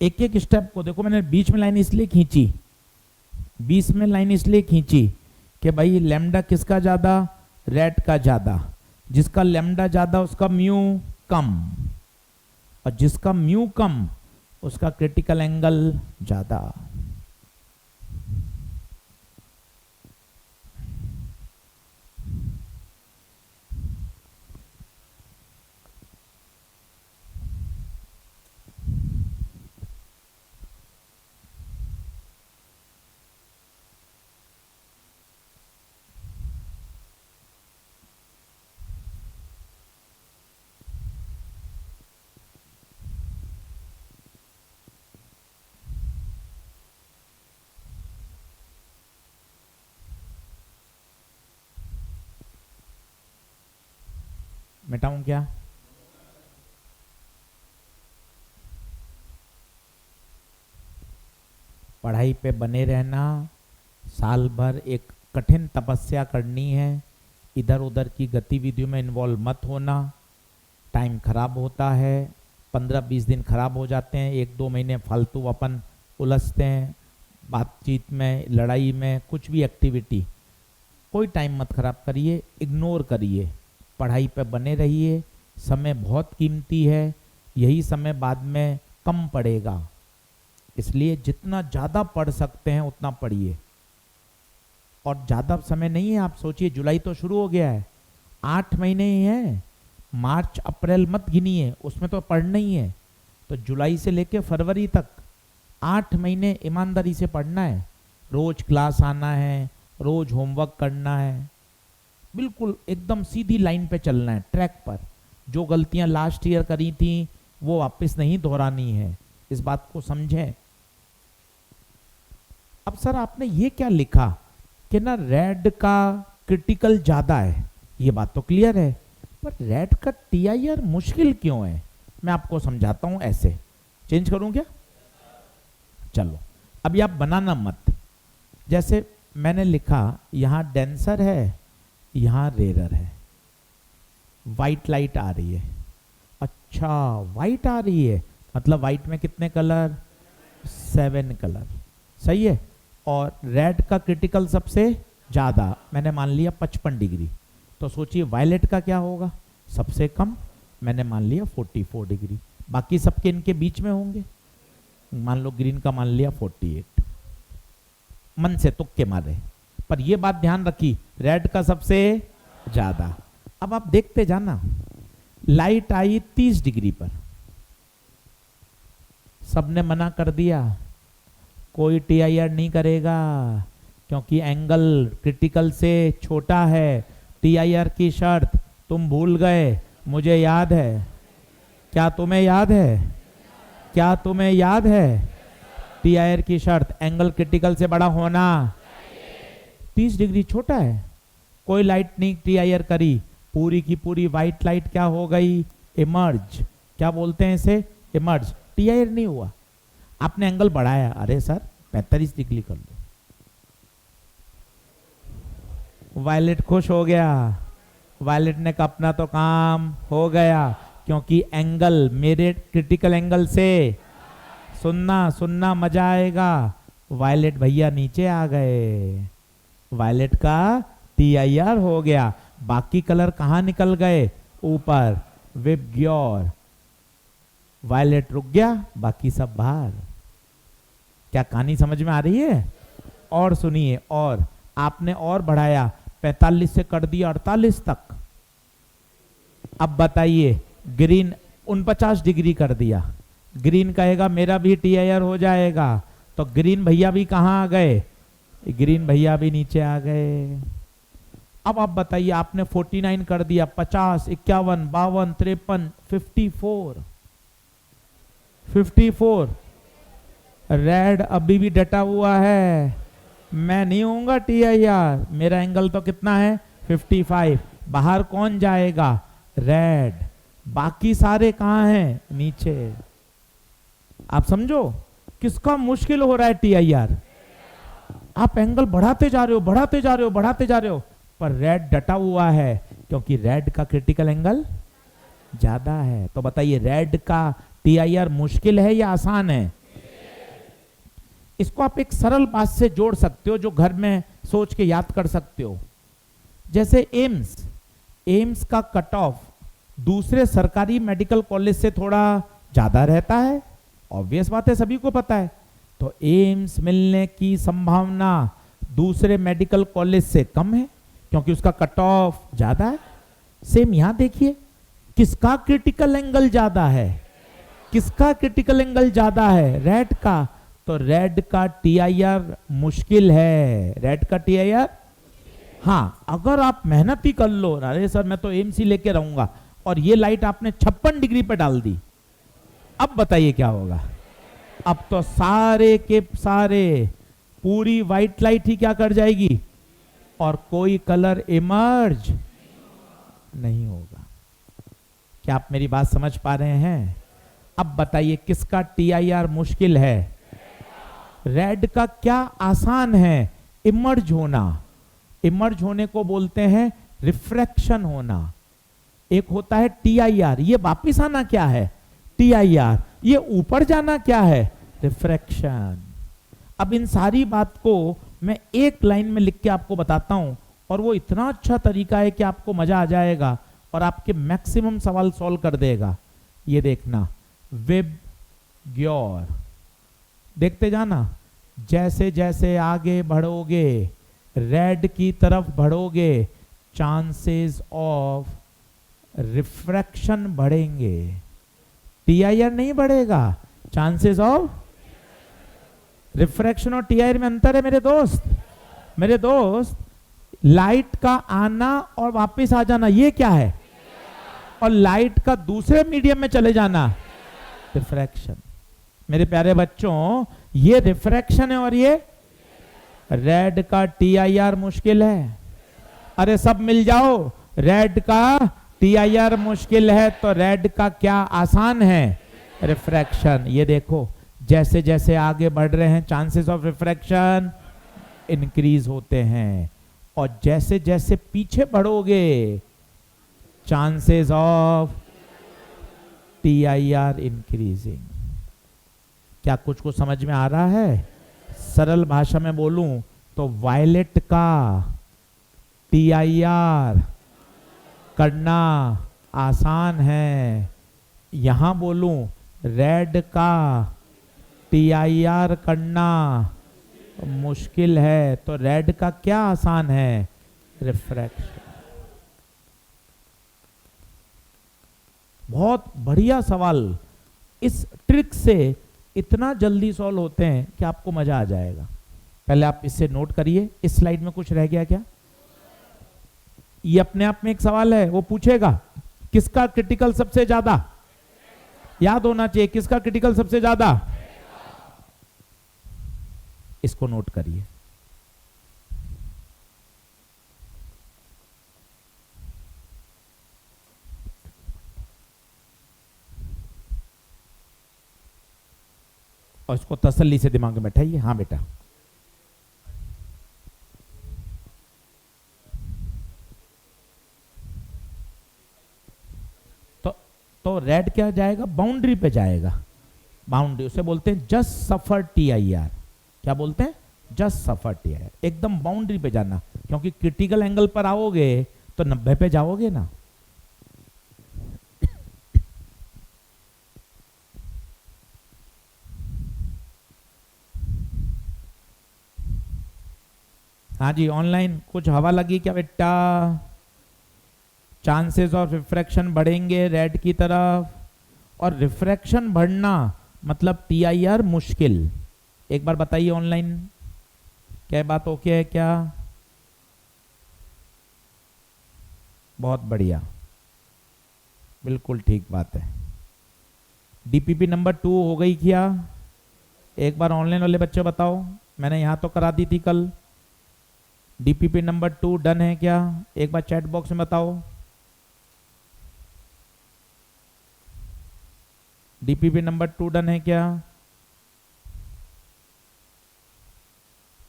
एक एक स्टेप को देखो। मैंने बीच में लाइन इसलिए खींची, कि भाई लैम्डा किसका ज्यादा? रेड का ज्यादा। जिसका लैम्डा ज्यादा उसका म्यू कम, और जिसका म्यू कम उसका क्रिटिकल एंगल ज्यादा। मिटाऊं क्या? पढ़ाई पे बने रहना, साल भर एक कठिन तपस्या करनी है। इधर उधर की गतिविधियों में इन्वॉल्व मत होना। टाइम खराब होता है, 15-20 दिन खराब हो जाते हैं, 1-2 महीने फालतू अपन उलझते हैं बातचीत में, लड़ाई में, कुछ भी एक्टिविटी। कोई टाइम मत खराब करिए, इग्नोर करिए, पढ़ाई पे बने रहिए। समय बहुत कीमती है, यही समय बाद में कम पड़ेगा, इसलिए जितना ज़्यादा पढ़ सकते हैं उतना पढ़िए। और ज़्यादा समय नहीं है, आप सोचिए जुलाई तो शुरू हो गया है, 8 महीने ही हैं, मार्च अप्रैल मत गिनिए, उसमें तो पढ़ना ही है। तो जुलाई से लेके फरवरी तक 8 महीने ईमानदारी से पढ़ना है, रोज क्लास आना है, रोज होमवर्क करना है, बिल्कुल एकदम सीधी लाइन पे चलना है, ट्रैक पर। जो गलतियां लास्ट ईयर करी थी वो वापस नहीं दोहरानी है, इस बात को समझें। अब सर आपने ये क्या लिखा कि ना रेड का क्रिटिकल ज्यादा है, ये बात तो क्लियर है, पर रेड का टीआईआर मुश्किल क्यों है? मैं आपको समझाता हूं, ऐसे चेंज करूं क्या? चलो अभी आप बनाना मत। जैसे मैंने लिखा यहां डेंसर है, यहां रेयर है, वाइट लाइट आ रही है। अच्छा वाइट आ रही है, मतलब वाइट में कितने कलर? 7 कलर, सही है। और रेड का क्रिटिकल सबसे ज्यादा, मैंने मान लिया 55 डिग्री। तो सोचिए वायलेट का क्या होगा? सबसे कम, मैंने मान लिया 44 डिग्री। बाकी सबके इनके बीच में होंगे, मान लो ग्रीन का मान लिया 48, मन से तुक्के मारे। पर ये बात ध्यान रखी, रेड का सबसे ज्यादा। अब आप देखते जाना, लाइट आई 30 डिग्री पर, सबने मना कर दिया, कोई टीआईआर नहीं करेगा क्योंकि एंगल क्रिटिकल से छोटा है। टीआईआर की शर्त तुम भूल गए, मुझे याद है। क्या तुम्हें याद है? क्या तुम्हें याद है? टीआईआर की शर्त एंगल क्रिटिकल से बड़ा होना। 30 डिग्री छोटा है, कोई लाइट नहीं टीआईआर करी, पूरी की पूरी व्हाइट लाइट क्या हो गई? इमर्ज। क्या बोलते हैं इसे? इमर्ज। टीआईआर नहीं हुआ, आपने एंगल बढ़ाया, अरे सर 45 डिग्री कर दो। वायलेट खुश हो गया, वायलेट ने कहा अपना तो काम हो गया, क्योंकि एंगल मेरे क्रिटिकल एंगल से, सुनना सुनना मजा आएगा, वायलेट भैया नीचे आ गए, वायलेट का टीआईआर हो गया। बाकी कलर कहां निकल गए? ऊपर। विप ग्योर, वायलेट रुक गया, बाकी सब बाहर। क्या कहानी समझ में आ रही है? और सुनिए, और आपने और बढ़ाया, 45 से कर दिया 48 तक। अब बताइए, ग्रीन 49 डिग्री कर दिया, ग्रीन कहेगा मेरा भी टीआईआर हो जाएगा, तो ग्रीन भैया भी कहां आ गए? ग्रीन भैया भी नीचे आ गए। अब आप बताइए, आपने 49 कर दिया, 50, 51, 52, 53, 54। रेड अभी भी डटा हुआ है, मैं नहीं होऊंगा टीआईआर, मेरा एंगल तो कितना है? 55। बाहर कौन जाएगा? रेड। बाकी सारे कहां हैं? नीचे। आप समझो किसका मुश्किल हो रहा है टीआईआर? आप एंगल बढ़ाते जा रहे हो, बढ़ाते जा रहे हो, बढ़ाते जा रहे हो, पर रेड डटा हुआ है, क्योंकि रेड का क्रिटिकल एंगल ज्यादा है। तो बताइए रेड का टीआईआर मुश्किल है या आसान है? इसको आप एक सरल बात से जोड़ सकते हो, जो घर में सोच के याद कर सकते हो। जैसे एम्स का कट ऑफ दूसरे सरकारी मेडिकल कॉलेज से थोड़ा ज्यादा रहता है, ऑब्वियस बात है, सभी को पता है। तो एम्स मिलने की संभावना दूसरे मेडिकल कॉलेज से कम है, क्योंकि उसका कट ऑफ ज्यादा है। सेम यहां देखिए, किसका क्रिटिकल एंगल ज्यादा है? किसका क्रिटिकल एंगल ज्यादा है? रेड का। तो रेड का टीआईआर मुश्किल है, रेड का टीआईआर। हाँ, अगर आप मेहनत ही कर लो, अरे सर मैं तो एम्स ही लेके रहूंगा, और ये लाइट आपने 56 डिग्री पे डाल दी, अब बताइए क्या होगा? अब तो सारे के सारे पूरी व्हाइट लाइट ही क्या कर जाएगी, और कोई कलर इमर्ज नहीं होगा। क्या आप मेरी बात समझ पा रहे हैं? अब बताइए किसका टीआईआर मुश्किल है? रेड का क्या आसान है? इमर्ज होना। इमर्ज होने को बोलते हैं रिफ्रैक्शन होना। एक होता है टीआईआर, ये वापिस आना क्या है? टीआईआर। ये ऊपर जाना क्या है? रिफ्रैक्शन। अब इन सारी बात को मैं एक लाइन में लिख के आपको बताता हूं, और वो इतना अच्छा तरीका है कि आपको मजा आ जाएगा और आपके मैक्सिमम सवाल सॉल्व कर देगा। ये देखना, विब ग्योर, देखते जाना, जैसे जैसे आगे बढ़ोगे, रेड की तरफ बढ़ोगे, चांसेस ऑफ रिफ्रैक्शन बढ़ेंगे। टीआईआर नहीं बढ़ेगा, चांसेस ऑफ रिफ्रैक्शन और टीआईआर में अंतर है मेरे दोस्त। मेरे दोस्त, लाइट का आना और वापस आ जाना ये क्या है, और लाइट का दूसरे मीडियम में चले जाना रिफ्रैक्शन। मेरे प्यारे बच्चों, ये रिफ्रैक्शन है और ये रेड का टीआईआर मुश्किल है। अरे सब मिल जाओ, रेड का टीआईआर मुश्किल है तो रेड का क्या आसान है, रिफ्रैक्शन। ये देखो, जैसे जैसे आगे बढ़ रहे हैं चांसेस ऑफ रिफ्रैक्शन इंक्रीज होते हैं, और जैसे जैसे पीछे बढ़ोगे चांसेस ऑफ टीआईआर इंक्रीजिंग। क्या कुछ को समझ में आ रहा है? सरल भाषा में बोलूं तो वायलेट का टीआईआर करना आसान है, यहां बोलूं रेड का टीआईआर करना मुश्किल है, तो रेड का क्या आसान है, रिफ्रैक्शन। बहुत बढ़िया सवाल, इस ट्रिक से इतना जल्दी सॉल्व होते हैं कि आपको मजा आ जाएगा। पहले आप इससे नोट करिए, इस स्लाइड में कुछ रह गया क्या? ये अपने आप में एक सवाल है, वो पूछेगा किसका क्रिटिकल सबसे ज्यादा, याद होना चाहिए किसका क्रिटिकल सबसे ज्यादा। इसको नोट करिए। और इसको तसल्ली से दिमाग में बैठाइए। हाँ बेटा, तो रेड क्या जाएगा, बाउंड्री पे जाएगा। बाउंड्री उसे बोलते हैं जस्ट सफर टीआईआर। क्या बोलते हैं? जस्ट सफर टीआईआर, एकदम बाउंड्री पे जाना, क्योंकि क्रिटिकल एंगल पर आओगे तो 90 पे जाओगे ना। हाँ जी, ऑनलाइन कुछ हवा लगी क्या बेटा? चांसेस ऑफ रिफ्रैक्शन बढ़ेंगे रेड की तरफ, और रिफ्रैक्शन बढ़ना मतलब टीआईआर मुश्किल। एक बार बताइए ऑनलाइन, क्या बात ओके है क्या? बहुत बढ़िया, बिल्कुल ठीक बात है। डीपीपी नंबर 2 हो गई क्या? एक बार ऑनलाइन वाले बच्चे बताओ, मैंने यहां तो करा दी थी कल। डीपीपी नंबर 2 डन है क्या? एक बार चैट बॉक्स में बताओ। डीपीपी नंबर 2 डन है क्या?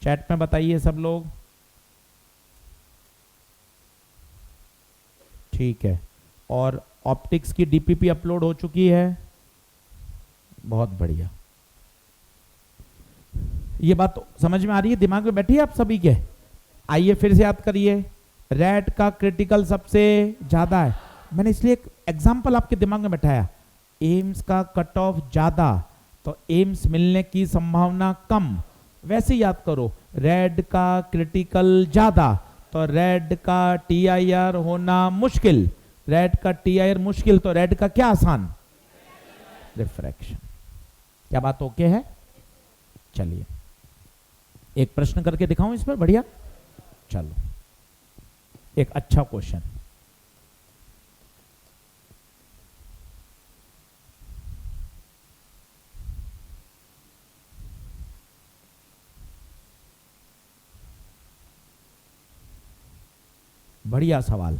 चैट में बताइए सब लोग। ठीक है, और ऑप्टिक्स की डीपीपी अपलोड हो चुकी है, बहुत बढ़िया। ये बात तो समझ में आ रही है, दिमाग में बैठी है आप सभी के? आइए फिर से याद करिए, रेड का क्रिटिकल सबसे ज्यादा है। मैंने इसलिए एक एग्जांपल आपके दिमाग में बैठाया, एम्स का कट ऑफ ज्यादा तो एम्स मिलने की संभावना कम। वैसे याद करो, रेड का क्रिटिकल ज्यादा तो रेड का टीआईआर होना मुश्किल। रेड का टीआईआर मुश्किल तो रेड का क्या आसान, रिफ्रैक्शन। क्या बात ओके है? चलिए एक प्रश्न करके दिखाऊं इस पर, बढ़िया। चलो एक अच्छा क्वेश्चन, बढ़िया सवाल।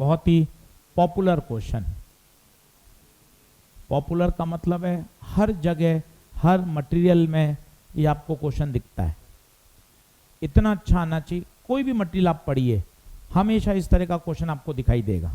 बहुत ही पॉपुलर क्वेश्चन। पॉपुलर का मतलब है हर जगह हर मटेरियल में ये आपको क्वेश्चन दिखता है। इतना अच्छा आना चाहिए, कोई भी मटेरियल आप पढ़िए हमेशा इस तरह का क्वेश्चन आपको दिखाई देगा।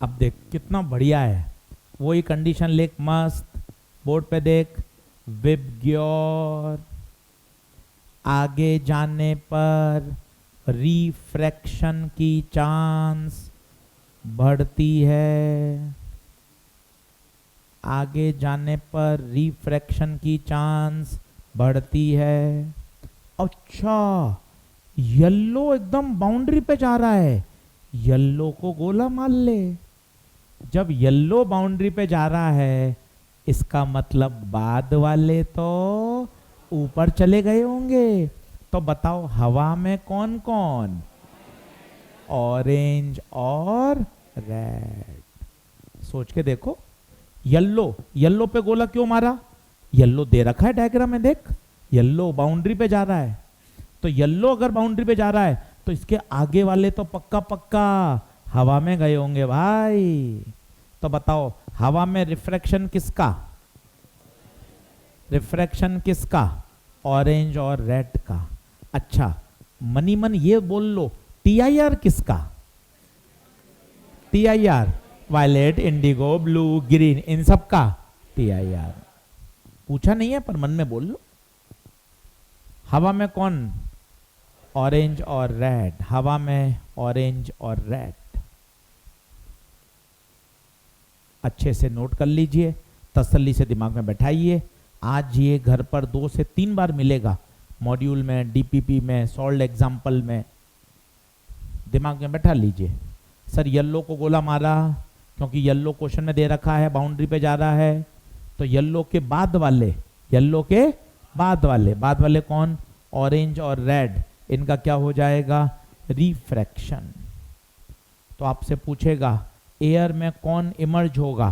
अब देख कितना बढ़िया है, वही कंडीशन लेक मस्त। बोर्ड पे देख, विबग्योर आगे जाने पर रिफ्रैक्शन की चांस बढ़ती है। आगे जाने पर रिफ्रैक्शन की चांस बढ़ती है। अच्छा, येलो एकदम बाउंड्री पे जा रहा है, येलो को गोला मार ले। जब येलो बाउंड्री पे जा रहा है इसका मतलब बाद वाले तो ऊपर चले गए होंगे। तो बताओ हवा में कौन कौन? ऑरेंज और रेड। सोच के देखो, येलो, येलो पे गोला क्यों मारा? येलो दे रखा है डायग्राम में, देख येलो बाउंड्री पे जा रहा है। तो येलो अगर बाउंड्री पे जा रहा है तो इसके आगे वाले तो पक्का पक्का हवा में गए होंगे भाई। तो बताओ हवा में रिफ्रैक्शन किसका? रिफ्रैक्शन किसका? ऑरेंज और रेड का। अच्छा, मनी मन ये बोल लो, टीआईआर किसका? TIR violet, indigo, blue, green, इन सब का टीआईआर। पूछा नहीं है पर मन में बोल लो। हवा में कौन? ऑरेंज और रेड। हवा में ऑरेंज और रेड। अच्छे से नोट कर लीजिए, तसल्ली से दिमाग में बैठाइए। आज ये घर पर 2 से 3 बार मिलेगा, मॉड्यूल में, डीपीपी में, सॉल्व एग्जाम्पल में। दिमाग में बैठा लीजिए। सर येलो को गोला मारा क्योंकि येलो क्वेश्चन में दे रखा है, बाउंड्री पे जा रहा है। तो येलो के बाद वाले, येलो के बाद वाले कौन? ऑरेंज और रेड। इनका क्या हो जाएगा? रिफ्रैक्शन। तो आपसे पूछेगा एयर में कौन इमर्ज होगा?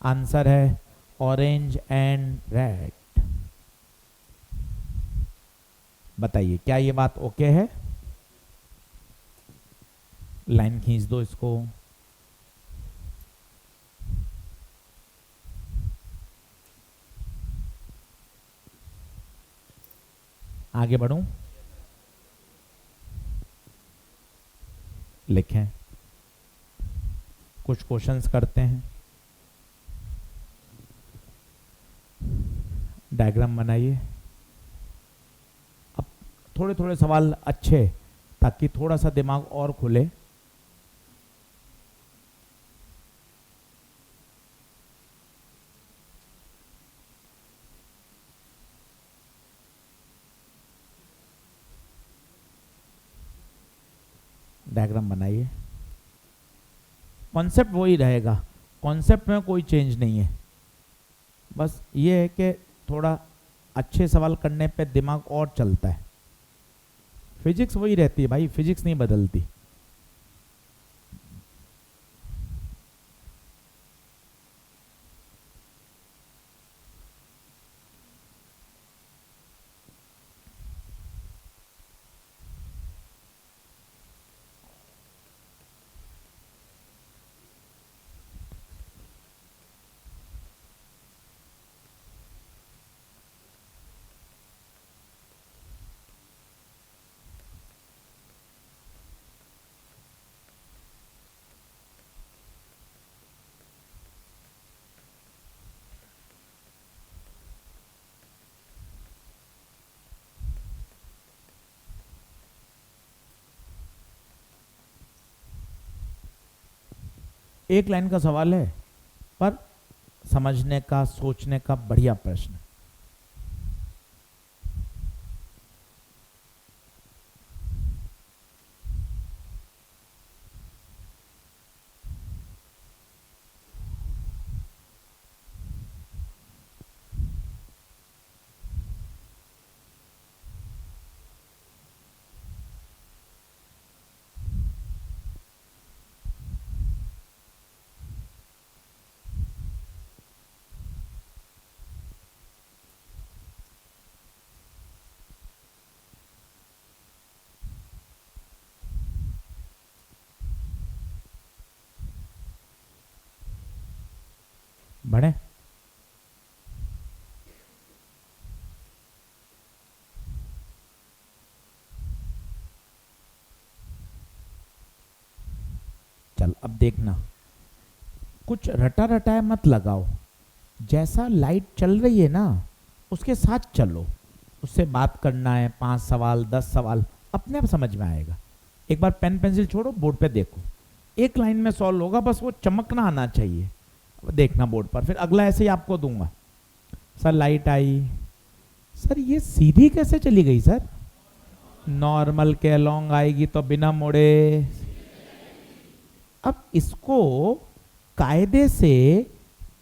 आंसर है ऑरेंज एंड रेड। बताइए क्या ये बात ओके है? लाइन खींच दो इसको। आगे बढ़ूं? लिखें, कुछ क्वेश्चंस करते हैं। डायग्राम बनाइए। अब थोड़े थोड़े सवाल अच्छे, ताकि थोड़ा सा दिमाग और खुले। डायग्राम बनाइए। कॉन्सेप्ट वही रहेगा, कॉन्सेप्ट में कोई चेंज नहीं है। बस ये है कि थोड़ा अच्छे सवाल करने पे दिमाग और चलता है। फिजिक्स वही रहती है भाई, फिजिक्स नहीं बदलती। एक लाइन का सवाल है पर समझने का, सोचने का बढ़िया प्रश्न। बढ़े। चल अब देखना, कुछ रटा रटाया मत लगाओ, जैसा लाइट चल रही है ना उसके साथ चलो, उससे बात करना है, 5 सवाल 10 सवाल अपने आप समझ में आएगा। एक बार पेन पेंसिल छोड़ो, बोर्ड पे देखो, एक लाइन में सॉल्व होगा, बस वो चमकना आना चाहिए। देखना बोर्ड पर, फिर अगला ऐसे ही आपको दूंगा। सर लाइट आई, सर ये सीधी कैसे चली गई सर? नॉर्मल के अलोंग आएगी तो बिना मोड़े। अब इसको कायदे से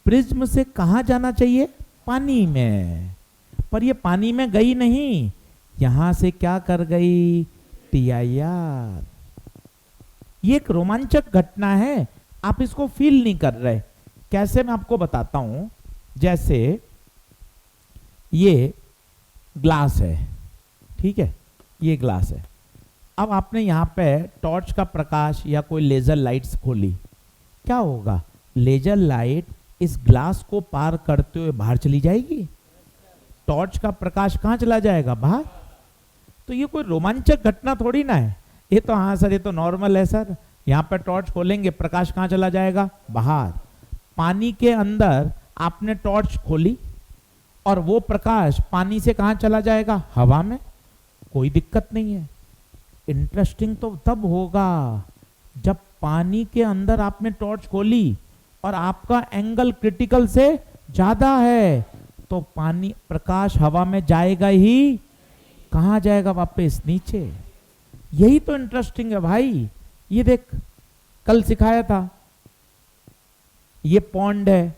प्रिज्म से कहां जाना चाहिए? पानी में, पर ये पानी में गई नहीं, यहां से क्या कर गई? TIR। ये एक रोमांचक घटना है, आप इसको फील नहीं कर रहे। कैसे, मैं आपको बताता हूं। जैसे ये ग्लास है, ठीक है, ये ग्लास है। अब आपने यहां पे टॉर्च का प्रकाश या कोई लेजर लाइट्स खोली, क्या होगा? लेजर लाइट इस ग्लास को पार करते हुए बाहर चली जाएगी। टॉर्च का प्रकाश कहां चला जाएगा? बाहर। तो ये कोई रोमांचक घटना थोड़ी ना है। ये तो हाँ सर, ये तो नॉर्मल है सर, यहाँ पर टॉर्च खोलेंगे, प्रकाश कहाँ चला जाएगा? बाहर। पानी के अंदर आपने टॉर्च खोली और वो प्रकाश पानी से कहाँ चला जाएगा? हवा में। कोई दिक्कत नहीं है। इंटरेस्टिंग तो तब होगा जब पानी के अंदर आपने टॉर्च खोली और आपका एंगल क्रिटिकल से ज्यादा है, तो पानी प्रकाश हवा में जाएगा ही, कहां जाएगा? वापस नीचे। यही तो इंटरेस्टिंग है भाई। ये देख, कल सिखाया था, ये पॉन्ड है,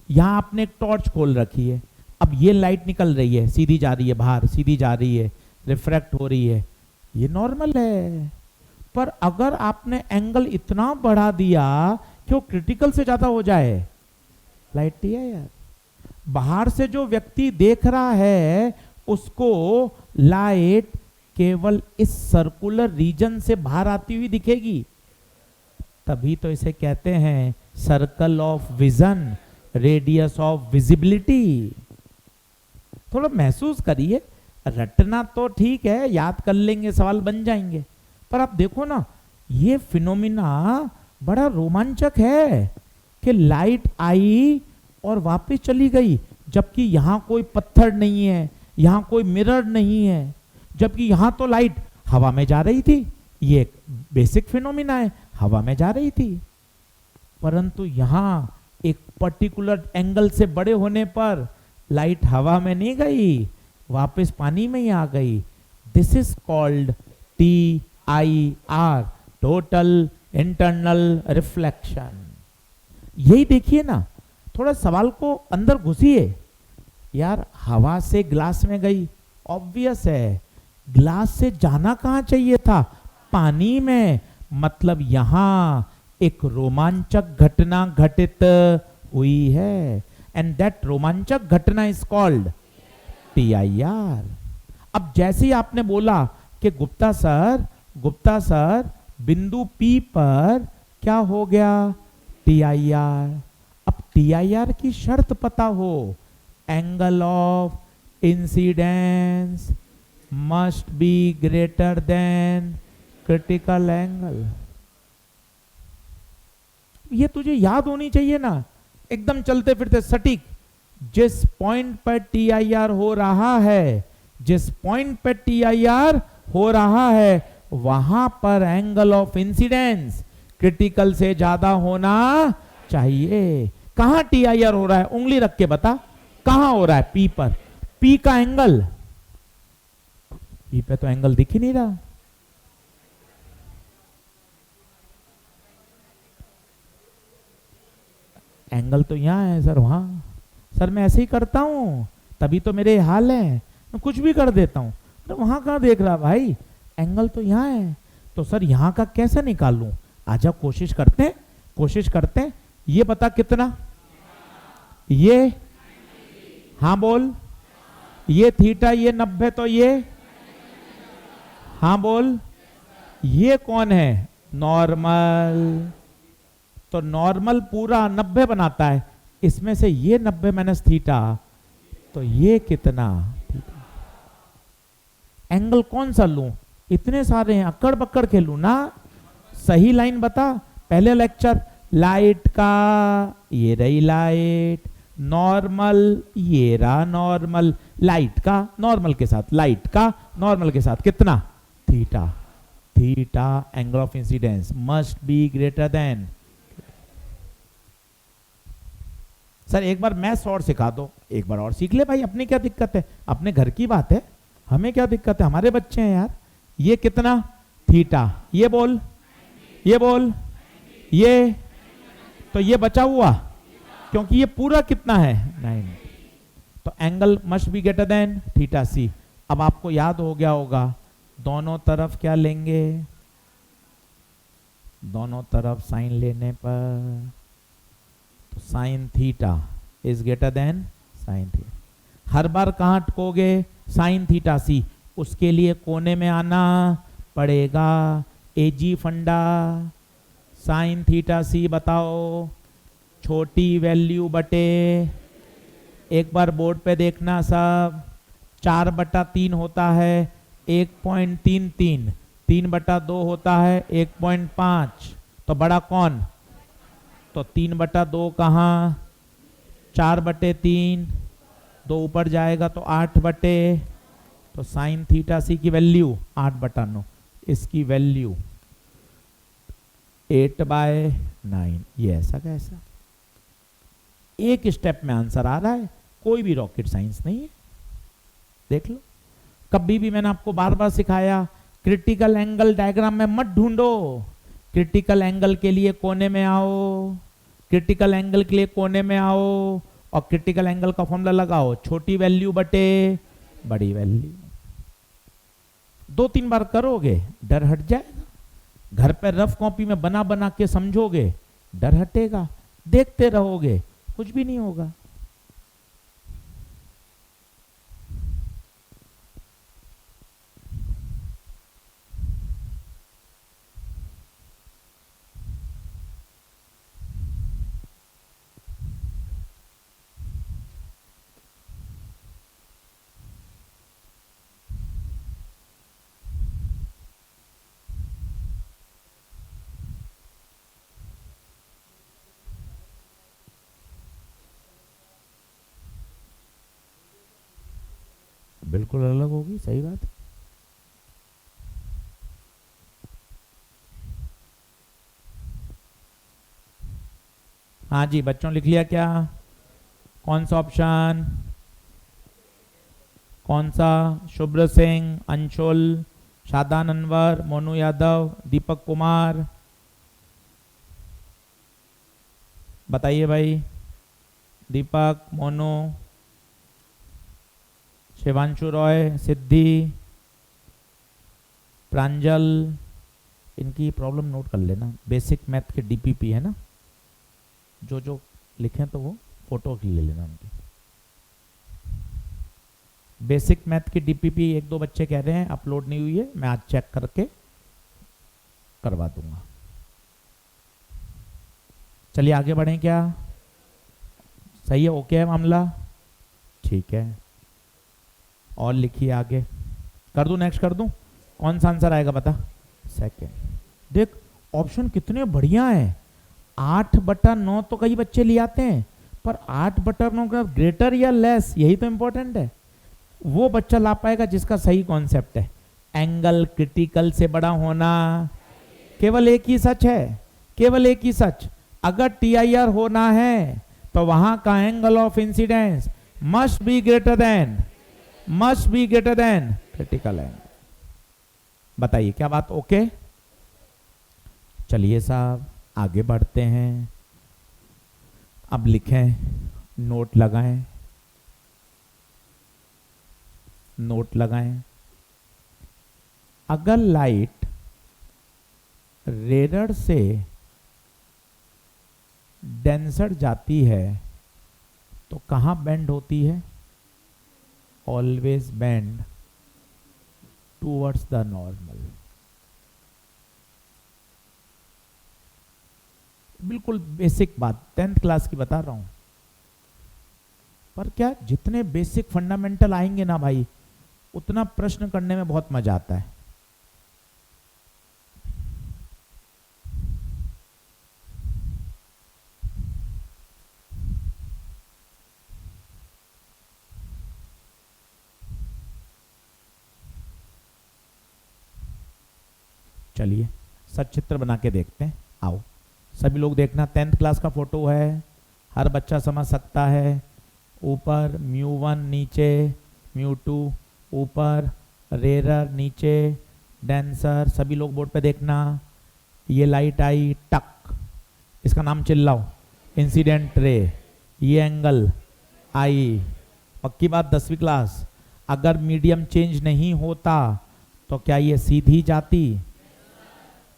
यहां आपने एक टॉर्च खोल रखी है, अब ये लाइट निकल रही है, सीधी जा रही है बाहर, सीधी जा रही है, रिफ्रैक्ट हो रही है, ये नॉर्मल है। पर अगर आपने एंगल इतना बढ़ा दिया कि वो क्रिटिकल से ज्यादा हो जाए, लाइट ही है यार। बाहर से जो व्यक्ति देख रहा है उसको लाइट केवल इस सर्कुलर रीजन से बाहर आती हुई दिखेगी। तभी तो इसे कहते हैं circle of vision, radius of visibility. थोड़ा महसूस करिए, रटना तो ठीक है, याद कर लेंगे, सवाल बन जाएंगे, पर आप देखो ना, ये फिनोमिना बड़ा रोमांचक है कि लाइट आई और वापस चली गई, जबकि यहां कोई पत्थर नहीं है, यहां कोई मिरर नहीं है, जबकि यहां तो लाइट हवा में जा रही थी। ये एक बेसिक फिनोमिना है, हवा में जा रही थी, परंतु यहां एक पर्टिकुलर एंगल से बड़े होने पर लाइट हवा में नहीं गई, वापस पानी में ही आ गई। This is called TIR, total internal reflection. यही देखिए ना, थोड़ा सवाल को अंदर घुसिए यार। हवा से ग्लास में गई, ऑब्वियस है, ग्लास से जाना कहां चाहिए था? पानी में। मतलब यहां एक रोमांचक घटना घटित हुई है, एंड दैट रोमांचक घटना इज कॉल्ड TIR। अब जैसे ही आपने बोला कि गुप्ता सर बिंदु P पर क्या हो गया? TIR। अब TIR की शर्त पता हो, angle of incidence must be greater than critical angle. ये तुझे याद होनी चाहिए ना, एकदम चलते फिरते सटीक। जिस पॉइंट पर TIR हो रहा है, जिस पॉइंट पर TIR हो रहा है, वहां पर एंगल ऑफ इंसिडेंस क्रिटिकल से ज्यादा होना चाहिए। कहां TIR हो रहा है? उंगली रख के बता, कहां हो रहा है? P पर। P का एंगल, P पे तो एंगल दिख ही नहीं रहा। एंगल तो यहां है सर, वहां। सर मैं ऐसे ही करता हूं, तभी तो मेरे हाल है, मैं कुछ भी कर देता हूं। तो वहां कहां देख रहा भाई? एंगल तो यहां है। तो सर यहां का कैसे निकालूं? आजा कोशिश करते हैं। ये बता कितना? ये, हाँ बोल। ये थीटा, ये 90, तो ये, हाँ बोल। ये कौन है? नॉर्मल। तो नॉर्मल पूरा 90 बनाता है, इसमें से ये 90 माइनस थीटा, तो ये कितना थीटा। एंगल कौन सा लूं, इतने सारे हैं, अक्कड़ बक्कड़ के लूं ना। सही लाइन बता। पहले लेक्चर लाइट का, ये रही लाइट, नॉर्मल, ये रहा नॉर्मल, लाइट का नॉर्मल के साथ, लाइट का नॉर्मल के साथ कितना theta. Theta angle of incidence must be greater then. Sir एक बार मैथ्स और सिखा दो, एक बार और सीख ले भाई, अपनी क्या दिक्कत है, अपने घर की बात है, हमें क्या दिक्कत है, हमारे बच्चे हैं यार। ये कितना थीटा, ये बोल, ये बोल, ये तो ये बचा हुआ, क्योंकि ये पूरा कितना है 9, तो angle must be greater than theta c. अब आपको याद हो गया होगा, दोनों तरफ क्या लेंगे, दोनों तरफ साइन लेने पर तो sine theta is greater than sine theta. हर बार कहाँ अटकोगे, साइन थीटा सी, उसके लिए कोने में आना पड़ेगा। एजी फंडा, साइन थीटा सी बताओ, छोटी वैल्यू बटे, एक बार बोर्ड पे देखना सब, 4/3 होता है 1.33, 3/2 होता है 1.5, तो बड़ा कौन, तो 3/2 कहाँ, 4/3, 2 ऊपर जाएगा तो 8 तो साइन थीटा सी की वैल्यू 8/9, इसकी वैल्यू 8/9। ये ऐसा कैसा, एक स्टेप में आंसर आ रहा है, कोई भी रॉकेट साइंस नहीं है। देख लो, कभी भी मैंने आपको बार बार सिखाया, क्रिटिकल एंगल डायग्राम में मत ढूंढो, क्रिटिकल एंगल के लिए कोने में आओ, क्रिटिकल एंगल के लिए कोने में आओ और क्रिटिकल एंगल का फॉर्मूला लगाओ, छोटी वैल्यू बटे बड़ी वैल्यू। 2-3 बार करोगे डर हट जाएगा, घर पे रफ कॉपी में बना बना के समझोगे, डर हटेगा, देखते रहोगे, कुछ भी नहीं होगा। बिल्कुल अलग होगी, सही बात है। हाँ जी बच्चों, लिख लिया क्या, कौन सा ऑप्शन, कौन सा, शुभ्र सिंह, अंशुल, शादान अनवर, मोनू यादव, दीपक कुमार, बताइए भाई, दीपक, मोनू, शिवांशु रॉय, सिद्धि, प्रांजल, इनकी प्रॉब्लम नोट कर लेना। बेसिक मैथ के डीपीपी है ना, जो जो लिखें तो वो फोटो ले लेना उनकी। बेसिक मैथ की डीपीपी 1-2 बच्चे कह रहे हैं अपलोड नहीं हुई है, मैं आज चेक करके करवा दूंगा। चलिए आगे बढ़ें, क्या सही है, ओके है मामला, ठीक है। और लिखिए आगे, कर दूं, नेक्स्ट कर दूं, कौन सा आंसर आएगा बता, सेकेंड। देख ऑप्शन कितने बढ़िया है, 8/9 तो कई बच्चे ले आते हैं, पर 8/9 का ग्रेटर या लेस, यही तो इंपॉर्टेंट है। वो बच्चा ला पाएगा जिसका सही कॉन्सेप्ट है। एंगल क्रिटिकल से बड़ा होना, केवल एक ही सच है, केवल एक ही सच, अगर TIR होना है तो वहां का angle of incidence must be greater then, must be greater than critical angle. बताइए क्या बात, ओके। चलिए साहब आगे बढ़ते हैं, अब लिखें, नोट लगाएं, नोट लगाएं। अगर लाइट रेडर से डेंसर जाती है तो कहां बेंड होती है, always bend towards the normal. बिल्कुल बेसिक बात, 10th क्लास की बता रहा हूं। पर क्या जितने बेसिक फंडामेंटल आएंगे ना भाई, उतना प्रश्न करने में बहुत मजा आता है। चलिए सचित्र बना के देखते हैं, आओ सभी लोग देखना। 10th क्लास का फोटो है, हर बच्चा समझ सकता है। ऊपर μ1 नीचे, μ2 ऊपर, रेरर नीचे, डेंसर, सभी लोग बोर्ड पे देखना। ये लाइट आई टक, इसका नाम चिल्लाओ, इंसिडेंट रे। ये एंगल आई, पक्की बात 10वीं क्लास, अगर मीडियम चेंज नहीं होता तो क्या ये सीधी जाती?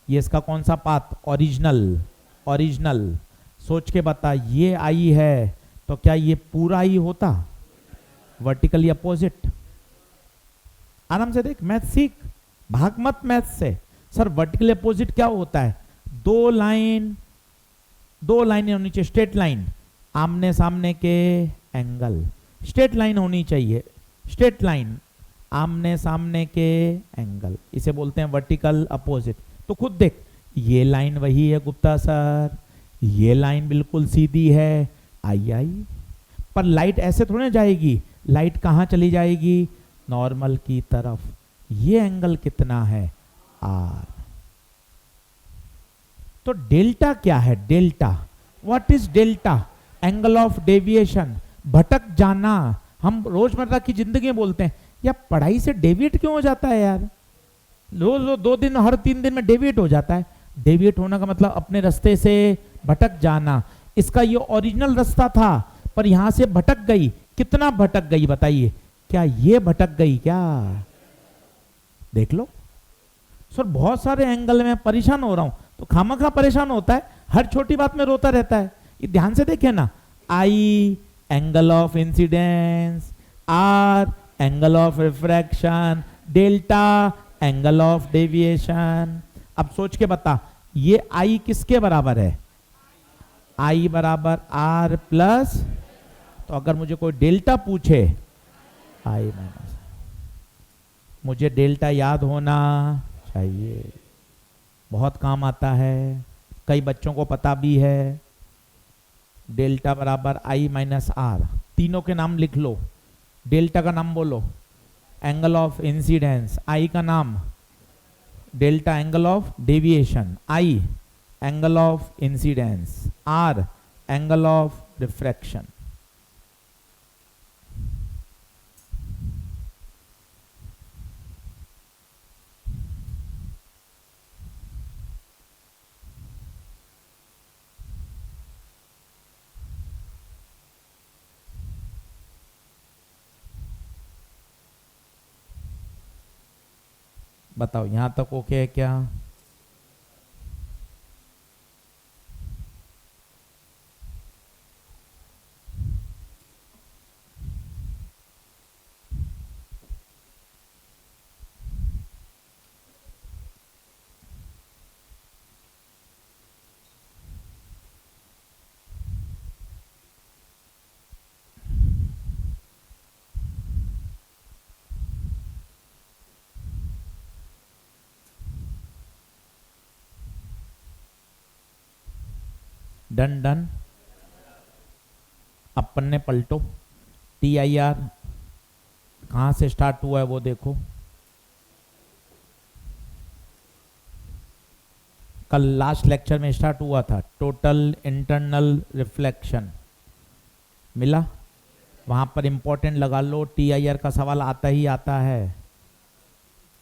ये इसका कौन सा पाथ? ओरिजिनल। ओरिजिनल सोच के बता, ये आई है तो क्या ये पूरा आई होता? Vertically opposite. आराम से देख, मैथ सीख, भाग मत मैथ से। सर वर्टिकली अपोजिट क्या होता है? दो लाइनें होनी चाहिए, स्ट्रेट लाइन, आमने सामने के एंगल, स्ट्रेट लाइन होनी चाहिए, स्ट्रेट लाइन, आमने सामने के एंगल, इसे बोलते हैं वर्टिकल अपोजिट। तो खुद देख, ये लाइन वही है गुप्ता सर, ये लाइन बिल्कुल सीधी है, आई, पर लाइट ऐसे थोड़ी ना जाएगी, लाइट कहाँ चली जाएगी? नॉर्मल की तरफ। ये एंगल कितना है? आर। तो डेल्टा क्या है? Delta, what is delta? Angle of deviation, भटक जाना। हम रोजमर्रा की जिंदगी में बोलते हैं, यार पढ़ाई से डेविएट क्यों हो जाता है यार? रोज 2 दिन, हर 3 दिन में डेविएट हो जाता है। डेविएट होने का मतलब अपने रास्ते से भटक जाना। इसका ये ओरिजिनल रास्ता था, पर यहां से भटक गई। कितना भटक गई बताइए? क्या ये भटक गई क्या? देख लो सर, बहुत सारे एंगल में परेशान हो रहा हूं, तो खामखा परेशान होता है, हर छोटी बात में रोता रहता है। ये ध्यान से देखे ना, i angle of incidence, r angle of refraction, delta angle of deviation. अब सोच के बता, ये आई किसके बराबर है? आई बराबर आर प्लस, तो अगर मुझे कोई डेल्टा पूछे, आई माइनस, मुझे डेल्टा याद होना चाहिए, बहुत काम आता है, कई बच्चों को पता भी है। डेल्टा बराबर आई माइनस आर, तीनों के नाम लिख लो। डेल्टा का नाम बोलो, एंगल ऑफ इंसिडेंस, आई का नाम delta angle of deviation, I angle of incidence, r angle of refraction. बताओ यहां तक ओके है क्या? Done done. अब पन्ने पलटो, TIR कहां से स्टार्ट हुआ है वो देखो। कल लास्ट लेक्चर में स्टार्ट हुआ था, टोटल इंटरनल रिफ्लेक्शन मिला, वहां पर इंपॉर्टेंट लगा लो, TIR का सवाल आता ही आता है।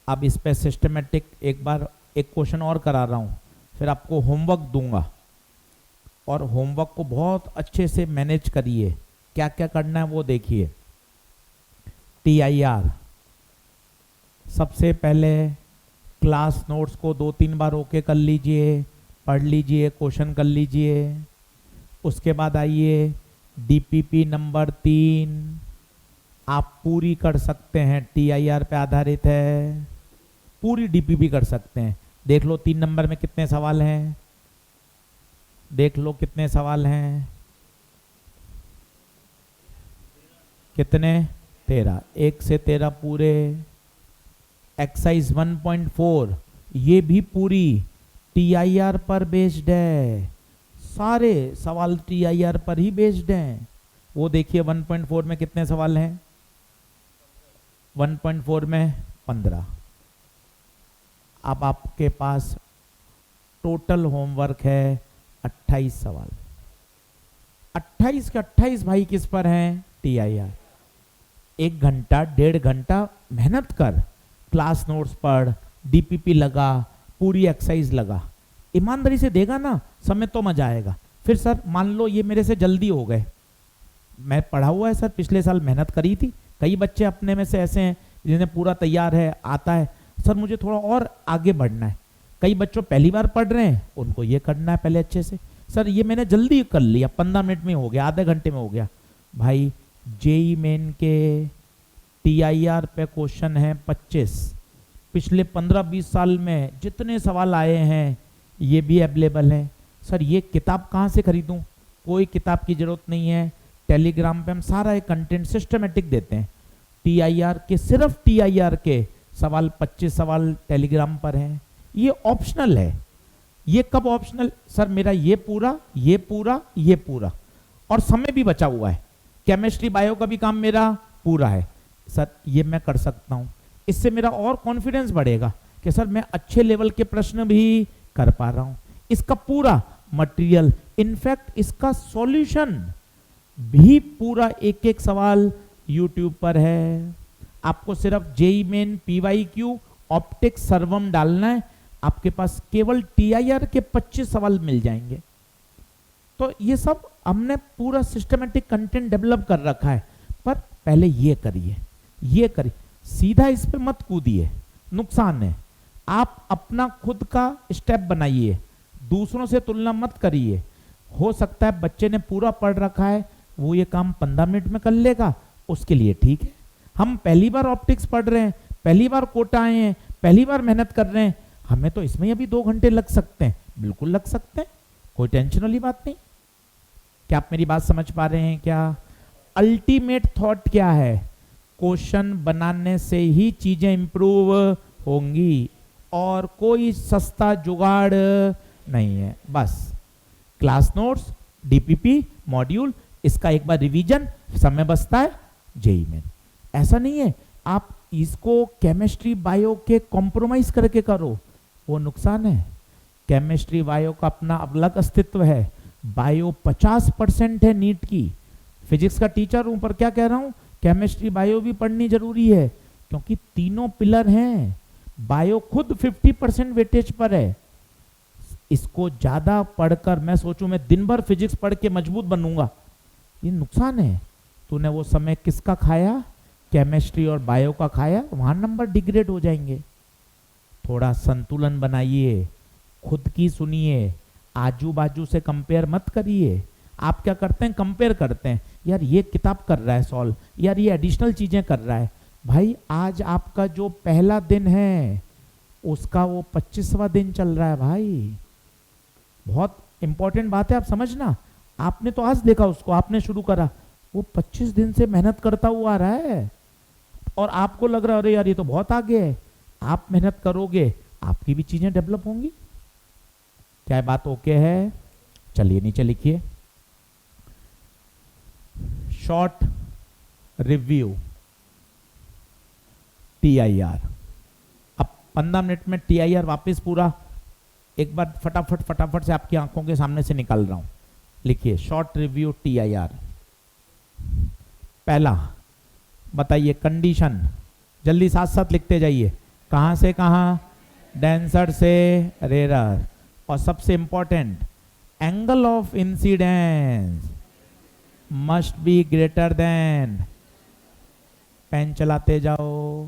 अब इस पे सिस्टमेटिक एक बार एक क्वेश्चन और करा रहा हूं, फिर आपको होमवर्क दूंगा, और होमवर्क को बहुत अच्छे से मैनेज करिए। क्या क्या करना है वो देखिए। TIR सबसे पहले क्लास नोट्स को 2-3 बार ओके कर लीजिए, पढ़ लीजिए, क्वेश्चन कर लीजिए। उसके बाद आइए DPP नंबर 3, आप पूरी कर सकते हैं, TIR पे आधारित है, पूरी DPP कर सकते हैं। देख लो 3 नंबर में कितने सवाल हैं, देख लो कितने सवाल हैं। कितने 13, 1 से 13 पूरे। एक्सरसाइज 1.4 ये भी पूरी TIR पर बेस्ड है, सारे सवाल TIR पर ही बेस्ड हैं। वो देखिए 1.4 में कितने सवाल हैं, 1.4 में 15। अब आपके पास टोटल होमवर्क है 28 सवाल। 28 के 28 भाई किस पर हैं, TIR। 1 घंटा 1.5 घंटा मेहनत कर, क्लास नोट्स पढ़, DPP लगा, पूरी एक्सरसाइज लगा, ईमानदारी से देगा ना समय तो मजा आएगा। फिर सर मान लो ये मेरे से जल्दी हो गए, मैं पढ़ा हुआ है सर, पिछले साल मेहनत करी थी। कई बच्चे अपने में से ऐसे हैं जिन्हें पूरा तैयार है, आता है, सर मुझे थोड़ा और आगे बढ़ना है। कई बच्चों पहली बार पढ़ रहे हैं, उनको ये करना है पहले अच्छे से, सर ये मैंने जल्दी कर लिया, 15 मिनट में हो गया, आधे घंटे में हो गया। भाई JEE मेन के TIR पे क्वेश्चन है 25, पिछले 15-20 साल में जितने सवाल आए हैं ये भी अवेलेबल है। सर ये किताब कहाँ से खरीदूं, कोई किताब की जरूरत नहीं है, टेलीग्राम पे हम सारा एक कंटेंट सिस्टमेटिक देते हैं। TIR के, सिर्फ TIR के सवाल 25 सवाल टेलीग्राम पर हैं। ये ऑप्शनल है। ये कब ऑप्शनल, सर मेरा ये पूरा ये पूरा ये पूरा और समय भी बचा हुआ है, केमिस्ट्री बायो का भी काम मेरा पूरा है, सर ये मैं कर सकता हूं। इससे मेरा और कॉन्फिडेंस बढ़ेगा कि सर मैं अच्छे लेवल के प्रश्न भी कर पा रहा हूं। इसका पूरा मटेरियल, इनफैक्ट इसका सॉल्यूशन भी पूरा एक एक सवाल YouTube पर है। आपको सिर्फ JEE मेन PYQ ऑप्टिक्स सर्वम डालना है, आपके पास केवल TIR के 25 सवाल मिल जाएंगे। तो ये सब हमने पूरा सिस्टमेटिक कंटेंट डेवलप कर रखा है। पर पहले ये करिए, ये करिए, सीधा इस पे मत कूदिए, नुकसान है। आप अपना खुद का स्टेप बनाइए, दूसरों से तुलना मत करिए। हो सकता है बच्चे ने पूरा पढ़ रखा है, वो ये काम 15 मिनट में कर लेगा, उसके लिए ठीक है। हम पहली बार ऑप्टिक्स पढ़ रहे हैं, पहली बार कोटा आए हैं, पहली बार मेहनत कर रहे हैं, हमें तो इसमें अभी 2 घंटे लग सकते हैं, बिल्कुल लग सकते हैं, कोई टेंशन वाली बात नहीं। क्या आप मेरी बात समझ पा रहे हैं क्या? अल्टीमेट थॉट क्या है? क्वेश्चन बनाने से ही चीजें इंप्रूव होंगी और कोई सस्ता जुगाड़ नहीं है। बस क्लास नोट्स, DPP मॉड्यूल, इसका एक बार रिवीजन, समय बचता है JEE मेन। ऐसा नहीं है आप इसको केमिस्ट्री बायो के कॉम्प्रोमाइज करके करो, वो नुकसान है। केमिस्ट्री बायो का अपना अलग अस्तित्व है। बायो 50% है नीट की। फिजिक्स का टीचर हूं पर क्या कह रहा हूं, केमिस्ट्री बायो भी पढ़नी जरूरी है, क्योंकि तीनों पिलर हैं। बायो खुद 50% वेटेज पर है। इसको ज्यादा पढ़कर मैं सोचूं मैं दिन भर फिजिक्स पढ़ के मजबूत बनूंगा, ये नुकसान है। तूने वो समय किसका खाया, केमिस्ट्री और बायो का खाया, वहां नंबर डिग्रेड हो जाएंगे। थोड़ा संतुलन बनाइए, खुद की सुनिए, आजू बाजू से कंपेयर मत करिए। आप क्या करते हैं, कंपेयर करते हैं, यार ये किताब कर रहा है सॉल्व, यार ये एडिशनल चीजें कर रहा है। भाई आज आपका जो पहला दिन है उसका वो 25वां दिन चल रहा है भाई। बहुत इंपॉर्टेंट बात है, आप समझना। आपने तो आज देखा उसको, आपने शुरू करा, वो 25 दिन से मेहनत करता हुआ आ रहा है और आपको लग रहा है अरे यार ये तो बहुत आगे है। आप मेहनत करोगे, आपकी भी चीजें डेवलप होंगी। क्या बात ओके है? चलिए नीचे लिखिए, शॉर्ट रिव्यू TIR। अब 15 मिनट में TIR वापस पूरा एक बार फटाफट से आपकी आंखों के सामने से निकाल रहा हूं। लिखिए शॉर्ट रिव्यू TIR। पहला बताइए कंडीशन, जल्दी साथ साथ लिखते जाइए, कहां से कहां, डेंसर से रेरर। और सबसे important, angle of incidence must be greater than. Pen चलाते जाओ,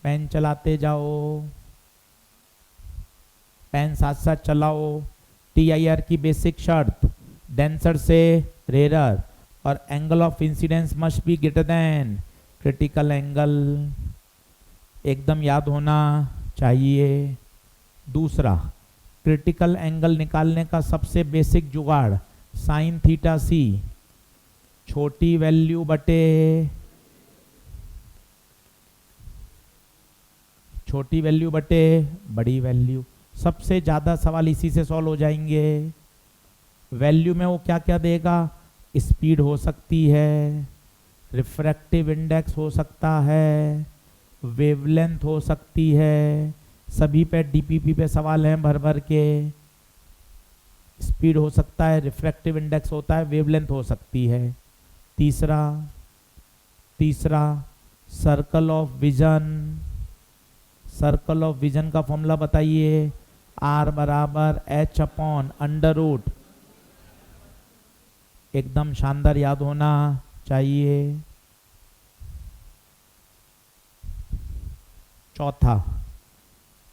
पेन चलाते जाओ, पेन साथ साथ चलाओ। TIR की बेसिक शर्त, डेंसर से रेरर और angle of incidence must be greater than critical angle, एकदम याद होना चाहिए। दूसरा, क्रिटिकल एंगल निकालने का सबसे बेसिक जुगाड़ साइन थीटा C। छोटी वैल्यू बटे छोटी वैल्यू बटे बड़ी वैल्यू। सबसे ज्यादा सवाल इसी से सॉल्व हो जाएंगे। वैल्यू में वो क्या क्या देगा, स्पीड हो सकती है, रिफ्रैक्टिव इंडेक्स हो सकता है, वेवलेंथ हो सकती है, सभी पे डीपीपी पे सवाल हैं भर भर के। स्पीड हो सकता है, रिफ्रैक्टिव इंडेक्स होता है, वेवलेंथ हो सकती है। तीसरा circle of vision. Circle of vision का फॉर्मूला बताइए, आर बराबर एच अपॉन अंडर रूट। एकदम शानदार याद होना चाहिए। चौथा,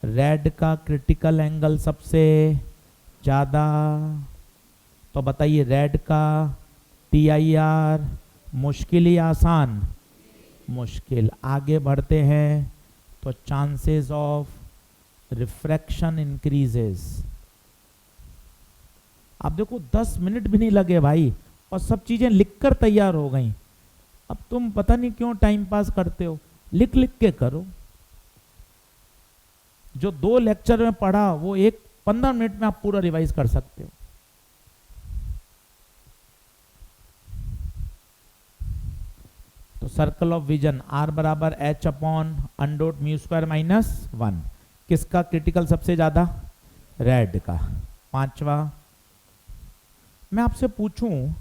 रेड का क्रिटिकल एंगल सबसे ज्यादा, तो बताइए रेड का TIR मुश्किल या आसान? मुश्किल। आगे बढ़ते हैं तो चांसेस ऑफ रिफ्रैक्शन इंक्रीजेस। अब देखो 10 मिनट भी नहीं लगे भाई और सब चीजें लिखकर तैयार हो गई। अब तुम पता नहीं क्यों टाइम पास करते हो, लिख लिख के करो। जो 2 लेक्चर में पढ़ा वो 15 मिनट में आप पूरा रिवाइज कर सकते हो। तो सर्कल ऑफ विजन आर बराबर H upon under root mu square minus 1। किसका क्रिटिकल सबसे ज्यादा? रेड का। पांचवा, मैं आपसे पूछूं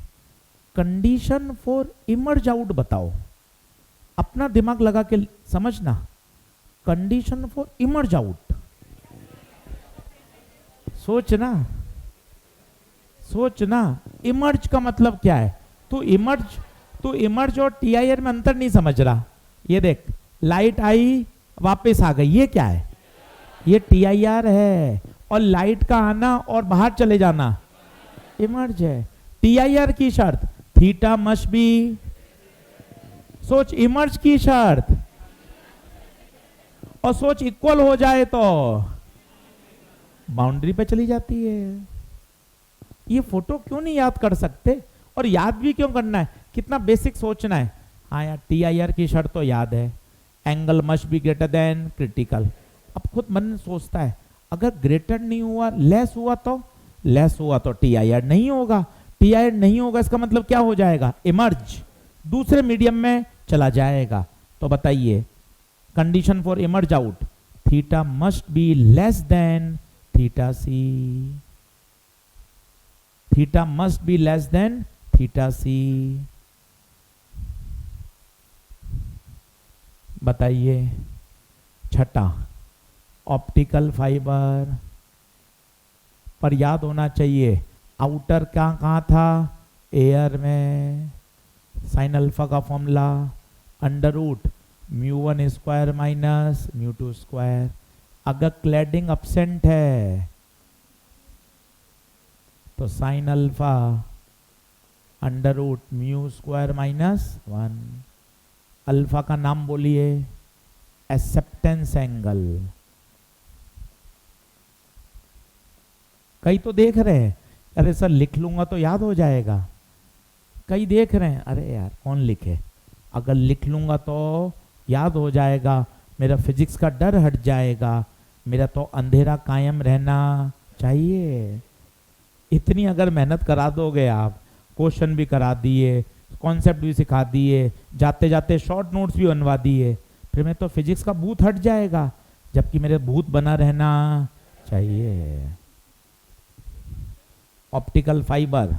कंडीशन फॉर इमर्ज आउट बताओ, अपना दिमाग लगा के समझना। कंडीशन फॉर इमर्ज आउट, सोचना इमर्ज का मतलब क्या है? तो इमर्ज और TIR में अंतर नहीं समझ रहा। ये देख, लाइट आई वापस आ गई, ये क्या है? ये TIR है। और लाइट का आना और बाहर चले जाना इमर्ज है। TIR की शर्त थीटा मस्ट बी, सोच इमर्ज की शर्त, और सोच इक्वल हो जाए तो बाउंड्री पे चली जाती है। ये फोटो क्यों नहीं याद कर सकते? और याद भी क्यों करना है? कितना बेसिक सोचना है। हाँ यार, TIR की शर्त तो याद है, angle must be greater than critical. अब खुद मन सोचता है अगर ग्रेटर नहीं हुआ, लेस हुआ तो TIR नहीं होगा। TIR नहीं होगा इसका मतलब क्या हो जाएगा? इमर्ज, दूसरे मीडियम में चला जाएगा। तो बताइए condition for emerge out, theta must be less than theta c. Theta must be less than theta c. बताइए छठा, ऑप्टिकल फाइबर पर याद होना चाहिए आउटर कहाँ था? एयर में। साइन अल्फा का formula under root μ1 square minus μ2 square. अगर क्लैडिंग अब्सेंट है तो sine alpha under root mu square minus 1। Alpha का नाम बोलिए, एक्सेप्टेंस एंगल। कई तो देख रहे हैं, अरे सर लिख लूंगा तो याद हो जाएगा। कई देख रहे हैं, अरे यार कौन लिखे, अगर लिख लूंगा तो याद हो जाएगा, मेरा फिजिक्स का डर हट जाएगा, मेरा तो अंधेरा कायम रहना चाहिए। इतनी अगर मेहनत करा दोगे आप, क्वेश्चन भी करा दिए, कॉन्सेप्ट भी सिखा दिए, जाते जाते शॉर्ट नोट्स भी बनवा दिए, फिर मैं तो फिजिक्स का भूत हट जाएगा, जबकि मेरे भूत बना रहना चाहिए। Optical fibre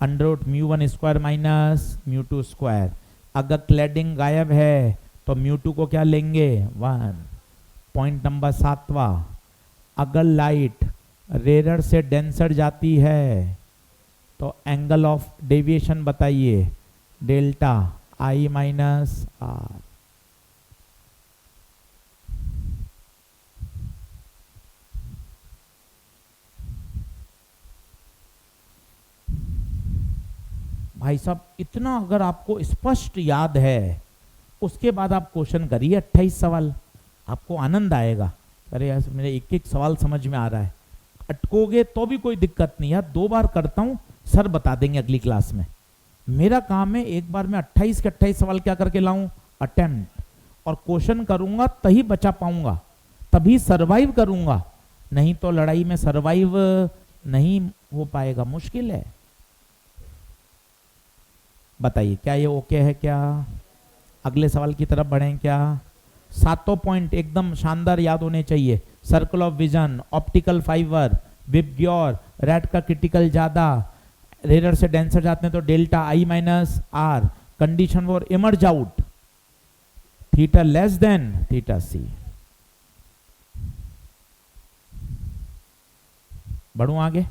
under root μ1 square minus μ2 square. अगर क्लैडिंग गायब है तो μ2 को क्या लेंगे? 1। पॉइंट नंबर 7वां, अगर लाइट रेयर से डेंसर जाती है तो एंगल ऑफ डेविएशन बताइए, डेल्टा I माइनस R। भाई साहब इतना अगर आपको स्पष्ट याद है, उसके बाद आप क्वेश्चन करिए 28 सवाल, आपको आनंद आएगा। अरे यार मेरे एक एक सवाल समझ में आ रहा है। अटकोगे तो भी कोई दिक्कत नहीं यार, 2 बार करता हूं, सर बता देंगे अगली क्लास में। मेरा काम है एक बार में 28 के 28 सवाल क्या करके लाऊं, अटेम्प्ट, और क्वेश्चन करूंगा तभी बचा पाऊंगा, तभी सरवाइव करूंगा, नहीं तो लड़ाई में सरवाइव नहीं हो पाएगा, मुश्किल है। बताइए क्या ये ओके है क्या? अगले सवाल की तरफ बढ़ें क्या? सातों पॉइंट एकदम शानदार याद होने चाहिए। Circle of vision, optical fibre, VIBGYOR, red का क्रिटिकल ज्यादा, रेडर से डेंसर जाते हैं तो delta i minus r, condition for emerge out, theta less than theta c. बढ़ूं आगे,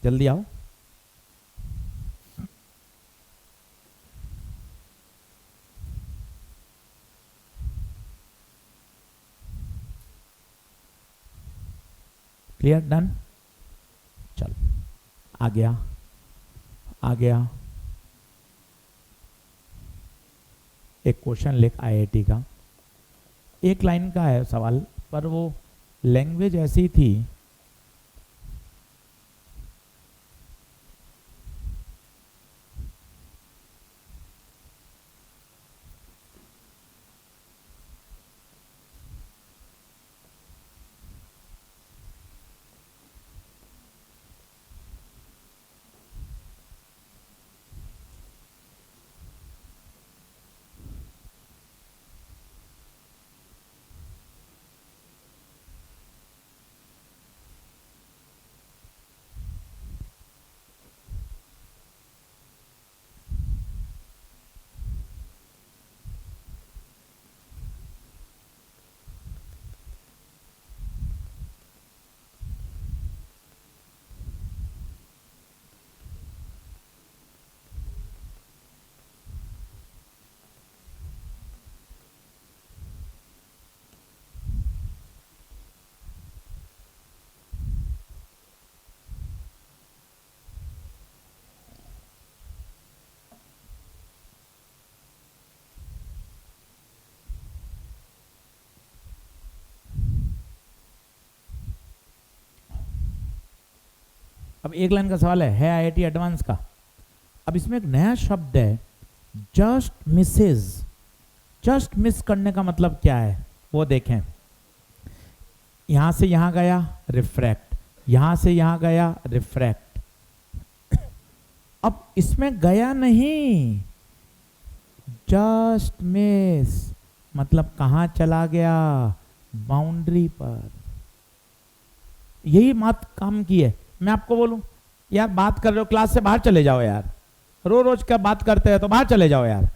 जल्दी आओ। क्लियर, डन, चल आ गया, आ गया। एक क्वेश्चन लिख आईआईटी का, एक लाइन का है सवाल, पर वो लैंग्वेज ऐसी थी, अब एक लाइन का सवाल है आईआईटी एडवांस का। अब इसमें एक नया शब्द है, जस्ट मिसेज। जस्ट मिस करने का मतलब क्या है वो देखें। यहां से यहां गया रिफ्रैक्ट, यहां से यहां गया रिफ्रैक्ट। अब इसमें गया नहीं, जस्ट मिस मतलब कहां चला गया, बाउंड्री पर। यही बात काम की है। मैं आपको बोलूं यार बात कर रहे हो, क्लास से बाहर चले जाओ यार, रोज का बात करते हैं तो बाहर चले जाओ यार।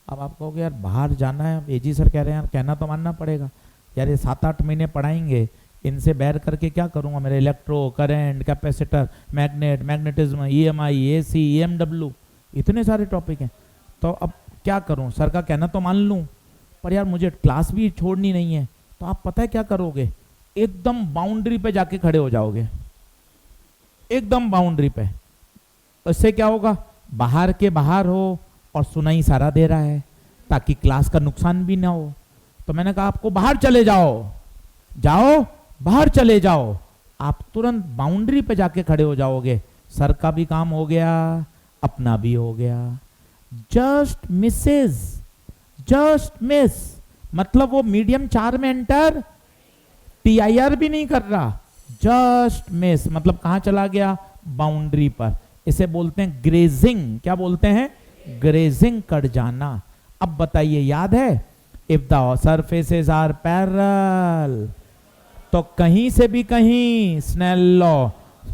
अब आप कहोगे यार बाहर जाना है, एजी सर कह रहे हैं यार, कहना तो मानना पड़ेगा यार, ये 7-8 महीने पढ़ाएंगे, इनसे बैर करके क्या करूंगा, मेरे electro, current, capacitor, magnet, magnetism, EMI, AC, EMW, इतने सारे टॉपिक हैं। तो अब क्या करूं, सर का कहना तो मान लूं, पर यार मुझे क्लास भी छोड़नी नहीं है। तो आप पता है क्या करोगे, एकदम बाउंड्री पे जाके खड़े हो जाओगे, एकदम बाउंड्री पे। इससे क्या होगा, बाहर के बाहर हो और सुनाई सारा दे रहा है, ताकि क्लास का नुकसान भी ना हो। तो मैंने कहा आपको बाहर चले जाओ, जाओ बाहर चले जाओ। आप तुरंत बाउंड्री पे जाके खड़े हो जाओगे, सर का भी काम हो गया, अपना भी हो गया। जस्ट मिसेज, जस्ट मिस मतलब वो मीडियम 4 में एंटर, टीआईआर भी नहीं कर रहा, जस्ट मिस मतलब कहां चला गया, बाउंड्री पर। इसे बोलते हैं ग्रेजिंग। क्या बोलते हैं, ग्रेजिंग कर जाना। अब बताइए याद है, if the surfaces are parallel, तो कहीं से भी कहीं स्नेल लॉ,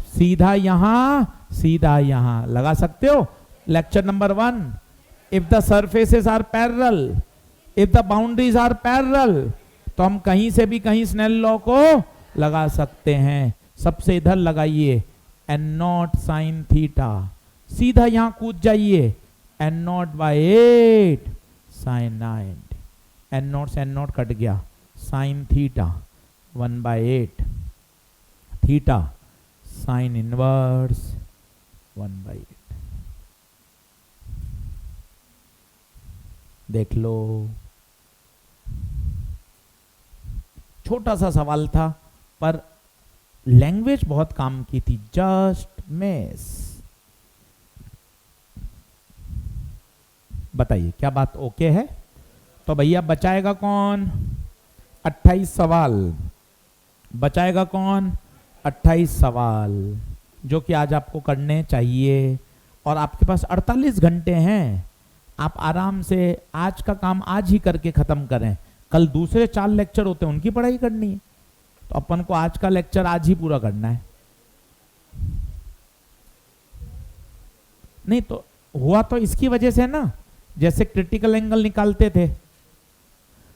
सीधा यहां सीधा यहां लगा सकते हो। Lecture number 1, if the surfaces are parallel, if the boundaries are parallel, तो हम कहीं से भी कहीं स्नेल लॉ को लगा सकते हैं। सबसे इधर लगाइए एन नॉट साइन थीटा, सीधा यहां कूद जाइए, n not by 8 sine 9, n not से एन नॉट कट गया, sine theta 1/8, theta sine inverse 1/8। देख लो, छोटा सा सवाल था पर लैंग्वेज बहुत काम की थी। जस्ट मिस, बताइए क्या बात ओके है? तो भैया बचाएगा कौन? 28 सवाल। बचाएगा कौन? 28 सवाल, जो कि आज आपको करने चाहिए। और आपके पास 48 घंटे हैं, आप आराम से आज का काम आज ही करके खत्म करें। कल दूसरे 4 लेक्चर होते हैं, उनकी पढ़ाई करनी है, तो अपन को आज का लेक्चर आज ही पूरा करना है। नहीं तो हुआ तो इसकी वजह से ना, जैसे क्रिटिकल एंगल निकालते थे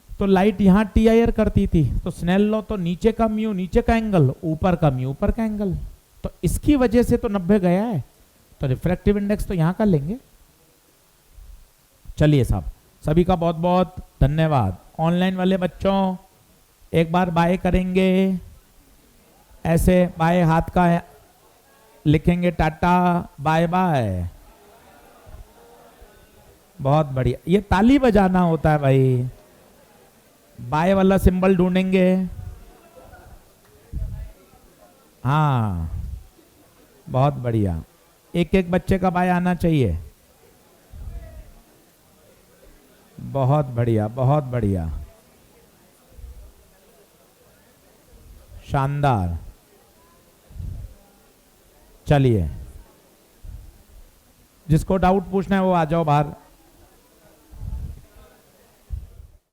तो लाइट यहां टीआईआर करती थी, तो स्नेल लॉ तो नीचे का म्यू नीचे का एंगल, ऊपर का म्यू ऊपर का एंगल, तो इसकी वजह से तो 90 गया है। तो रिफ्रैक्टिव इंडेक्स तो यहां का लेंगे। चलिए साहब, सभी का बहुत बहुत धन्यवाद। ऑनलाइन वाले बच्चों एक बार बाय करेंगे, ऐसे बाय हाथ का लिखेंगे, टाटा बाय बाय। बहुत बढ़िया, ये ताली बजाना होता है भाई। बाय वाला सिंबल ढूंढेंगे। हाँ बहुत बढ़िया, एक एक बच्चे का बाय आना चाहिए। बहुत बढ़िया बहुत बढ़िया, शानदार। चलिए, जिसको डाउट पूछना है वो आ जाओ बाहर।